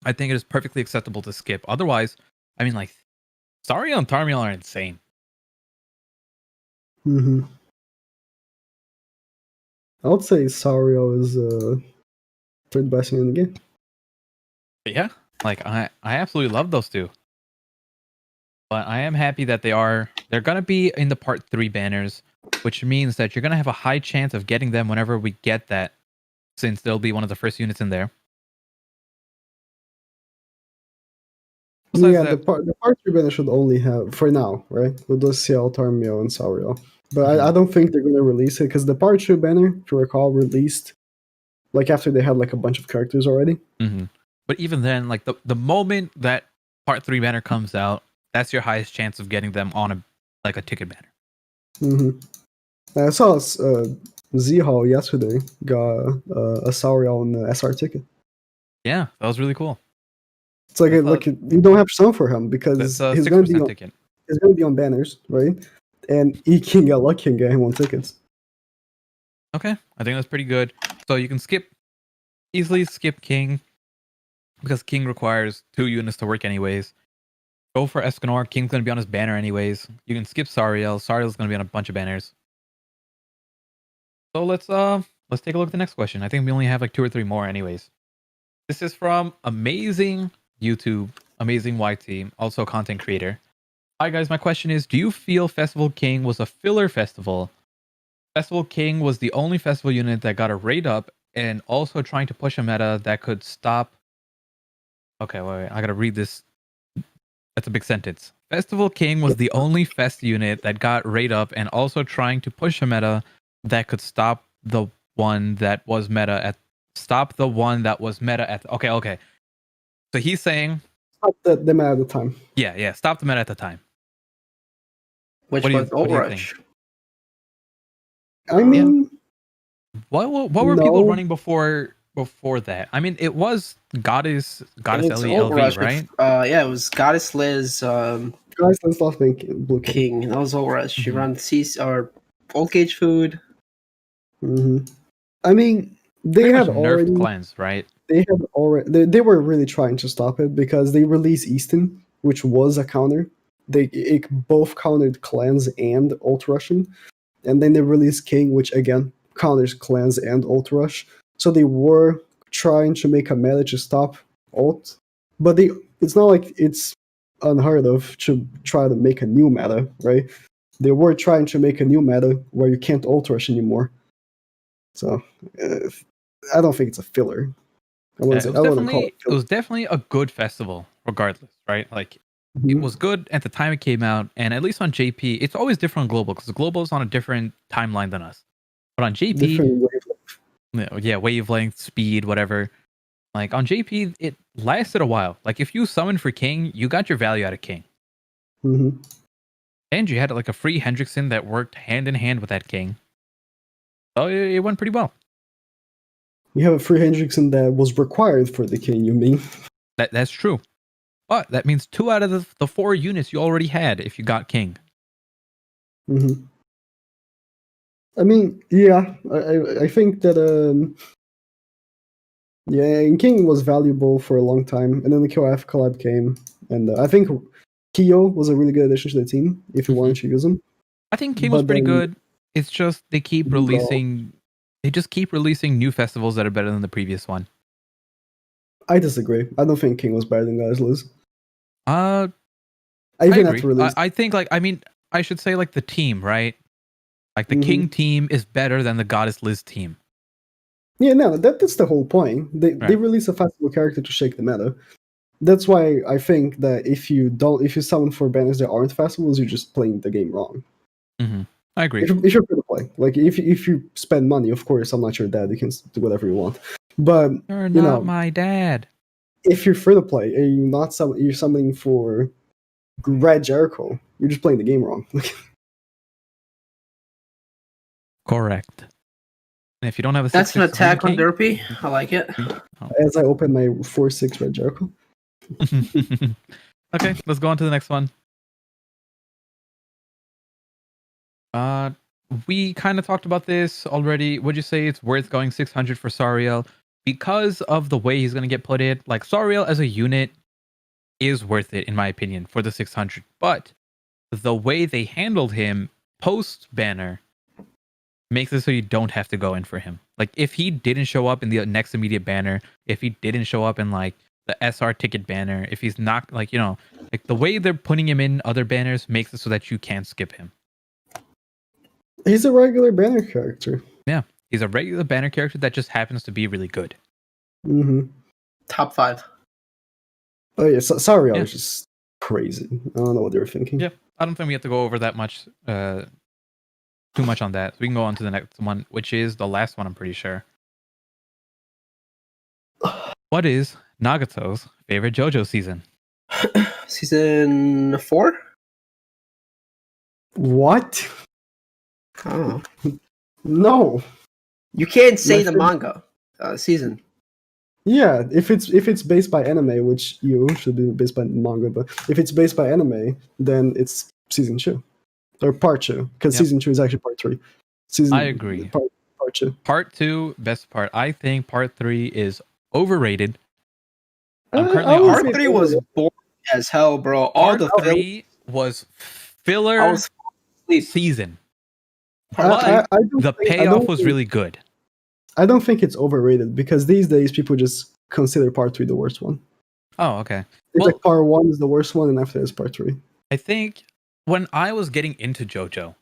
I think it is perfectly acceptable to skip. Otherwise, I mean, like, Sariel and Tarmiel are insane. Mm-hmm. I would say Sario is third best in the game. But yeah, like I absolutely love those two. But I am happy that they're gonna be in the part 3 banners, which means that you're gonna have a high chance of getting them whenever we get that, since they'll be one of the first units in there. Besides Yeah, that, the part 3 banner should only have, for now, right? Ludociel, Tarmio, and Sauriel. But I don't think they're going to release it, because the part 2 banner, if you recall, released like after they had like a bunch of characters already. But even then, like the moment that part 3 banner comes out, that's your highest chance of getting them on a ticket banner. I saw Z-Hall yesterday got a Sauriel on the SR ticket. Yeah, that was really cool. It's like you don't have to summon for him because It's a he's going to 6% be ticket. he's going to be on banners, right? And he can get lucky and get him on tickets. Okay, I think that's pretty good. So you can easily skip King, because King requires 2 units to work anyways. Go for Escanor. King's going to be on his banner anyways. You can skip Sariel. Sariel's going to be on a bunch of banners. So let's take a look at the next question. I think we only have like 2 or 3 more anyways. This is from Amazing YouTube, Amazing YT, also a content creator. Hi guys, my question is, do you feel Festival King was a filler festival? Festival King was the only festival unit that got a rate up, and also trying to push a meta that could stop... Okay, wait, I gotta read this. That's a big sentence. Festival King was the only fest unit that got rate up, and also trying to push a meta that could stop the one that was meta at... Okay. So he's saying... Stop the meta at the time. Yeah, stop the meta at the time. Which What do was you Overrush. I mean... What were people running before that? I mean, it was Goddess It's LV, Overrush right? Yeah, it was Goddess Liz, Guys, let's not think Blue King. King. That was Overrush. She ran or Old Cage Food. I mean, they Pretty had much already nerfed cleanse, right? they were really trying to stop it, because they released Easton, which was a counter. It both countered cleanse and ult rushing, and then they released King, which again counters cleanse and ult rush. So they were trying to make a meta to stop ult, but it's not like it's unheard of to try to make a new meta, right? They were trying to make a new meta where you can't ult rush anymore. So I don't think it's a filler. It was definitely a good festival, regardless, right? Like, it was good at the time it came out, and at least on JP, it's always different on Global, because Global is on a different timeline than us. But on JP, different wavelength. Wavelength, speed, whatever. Like on JP, it lasted a while. Like if you summoned for King, you got your value out of King. And you had like a free Hendrickson that worked hand in hand with that King. So it went pretty well. You have a free Hendrickson that was required for the King, you mean? That's true. But that means 2 out of the 4 units you already had if you got King. I mean, yeah, I think that and King was valuable for a long time, and then the QF collab came, and I think Kyo was a really good addition to the team if you wanted to use him. I think King was pretty good. It's just they keep releasing... They just keep releasing new festivals that are better than the previous one. I disagree. I don't think King was better than Goddess Liz. Even agree. at release. I think like I should say like the team, right? Like the Mhm. King team is better than the Goddess Liz team. Yeah, no, that's the whole point. They Right. release a festival character to shake the meta. That's why I think that if you summon for banners that aren't festivals, you're just playing the game wrong. I agree. If you're free to play, like if you spend money, of course, I'm not your dad. You can do whatever you want. But You're you not know, my dad. if you're free to play and you're summoning for Red Jericho, you're just playing the game wrong. Correct. And if you don't have a That's an 6/6 attack on King, Derpy. I like it. As I open my 4/6 Red Jericho. Okay, let's go on to the next one. We kind of talked about this already. Would you say it's worth going 600 for Sariel because of the way he's going to get put in? Like Sariel as a unit is worth it in my opinion for the 600, but the way they handled him post banner makes it so you don't have to go in for him. Like if he didn't show up in the next immediate banner, if he didn't show up in like the SR ticket banner, if he's not like, like the way they're putting him in other banners makes it so that you can't skip him. He's a regular banner character. Yeah, he's a regular banner character that just happens to be really good. Mm-hmm. Top 5. Oh yeah, Sariel Yeah. is just crazy. I don't know what they were thinking. Yeah, I don't think we have to go over that much, too much on that. So we can go on to the next one, which is the last one, I'm pretty sure. What is Nagato's favorite JoJo season? Season 4? What? Oh. No. You can't say My the favorite- manga season. Yeah, if it's based by anime, which you should be based by manga, but if it's based by anime, then it's season 2 or part 2, because Yep. season 2 is actually part 3. I agree. Part 2. Part 2, best part. I think part 3 is overrated. I'm currently I would on Part say 3 was boring as hell, bro. All Part the 3 was I filler was asleep. season. I don't The think- I payoff don't was think- really good. I don't think it's overrated because these days people just consider part 3 the worst one. Oh, okay. It's Well- like part 1 is the worst one, and after that is part 3. I think when I was getting into JoJo,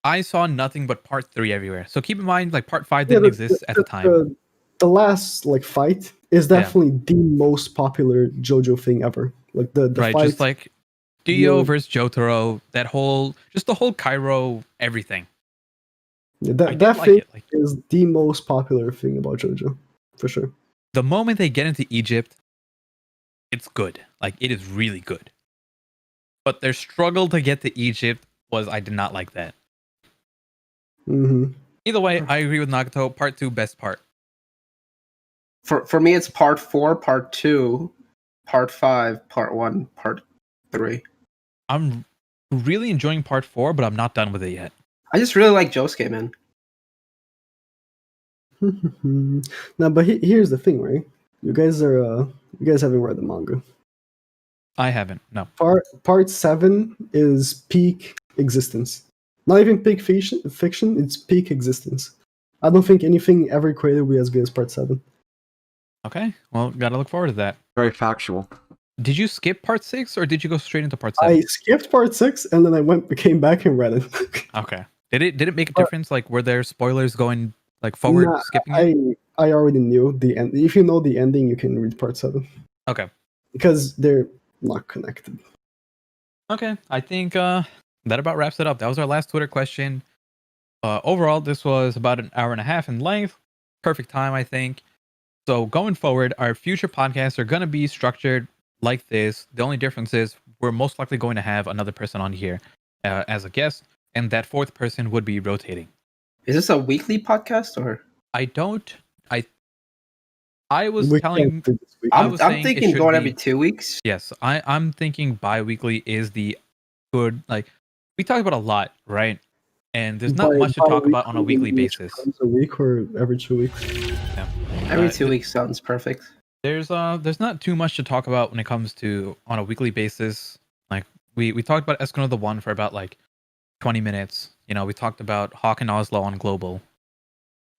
I saw nothing but part 3 everywhere. So keep in mind, like part 5 didn't exist at the time. The last like fight is definitely the most popular JoJo thing ever. Like the Right, fight. just like Dio Yeah. versus Jotaro, the whole Cairo, everything. Yeah, I that did that like thing it. Like is the most popular thing about JoJo, for sure. the moment they get into Egypt, it's good. Like it is really good. But their struggle to get to Egypt I did not like that. Hmm. Either way, I agree with Nagato. Part 2, best part. For me, it's part 4, part 2, part 5, part 1, part 3. I'm really enjoying part 4, but I'm not done with it yet. I just really like Josuke, man. No, but here's the thing, right? You guys haven't read the manga. I haven't. No. Part 7 is peak existence. Not even peak fiction, it's peak existence. I don't think anything ever created will be as good as part 7. Okay. Well, gotta look forward to that. Very factual. Did you skip part 6 or did you go straight into part 7? I skipped part 6 and then came back and read it. Okay. Did it make a difference? Like, were there spoilers going like forward, Nah, skipping it? I already knew the end. If you know the ending, you can read part 7 Okay. because they're not connected. Okay. I think that about wraps it up. That was our last Twitter question. Overall, this was about an hour and a half in length. Perfect time, I think. So going forward, our future podcasts are going to be structured like this. The only difference is we're most likely going to have another person on here as a guest, and that fourth person would be rotating. Is this a weekly podcast or? I was We telling. can't do this week. I I'm, was I'm saying it thinking should going be- every 2 weeks. Yes, I'm thinking bi-weekly is the good. Like we talk about a lot, right? And there's not By- much to by talk about on a weekly, weekly which basis. comes a week or every 2 weeks. Every Uh, 2 weeks sounds perfect. There's not too much to talk about when it comes to on a weekly basis. Like we talked about Escano the One for about like 20 minutes. You know, we talked about Hawk and Oslo on Global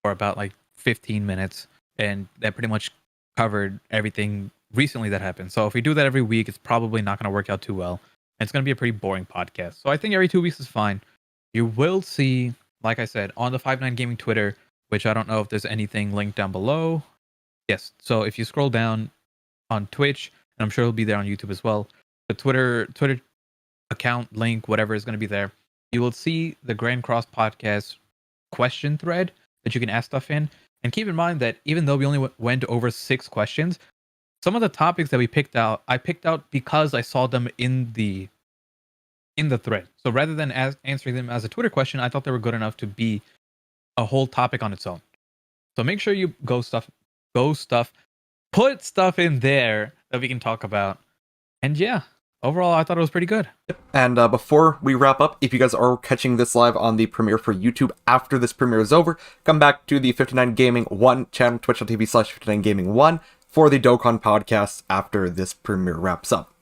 for about like 15 minutes, and that pretty much covered everything recently that happened. So if we do that every week, it's probably not going to work out too well. and it's going to be a pretty boring podcast. So I think every 2 weeks is fine. You will see, like I said, on the 59 Gaming Twitter, which I don't know if there's anything linked down below. Yes. So if you scroll down on Twitch, and I'm sure it'll be there on YouTube as well, the Twitter account link, whatever, is going to be there. You will see the Grand Cross Podcast question thread that you can ask stuff in. And keep in mind that even though we only went over 6 questions, some of the topics that we picked out, I picked out because I saw them in the thread. So rather than answering them as a Twitter question, I thought they were good enough to be a whole topic on its own. So make sure you put stuff in there that we can talk about. And yeah, overall, I thought it was pretty good. And before we wrap up, if you guys are catching this live on the premiere for YouTube after this premiere is over, come back to the 59 Gaming 1 channel, twitch.tv/59gaming1, for the Dokkan podcast after this premiere wraps up.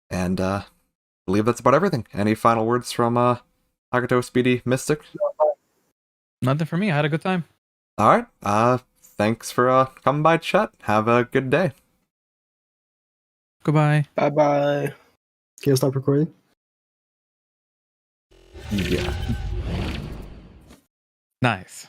And I believe that's about everything. Any final words from Nagato, Speedy, Mystic? Nothing for me. I had a good time. All right. Thanks for coming by, chat. Have a good day. Goodbye. Bye-bye. Can you stop recording? Yeah. Nice.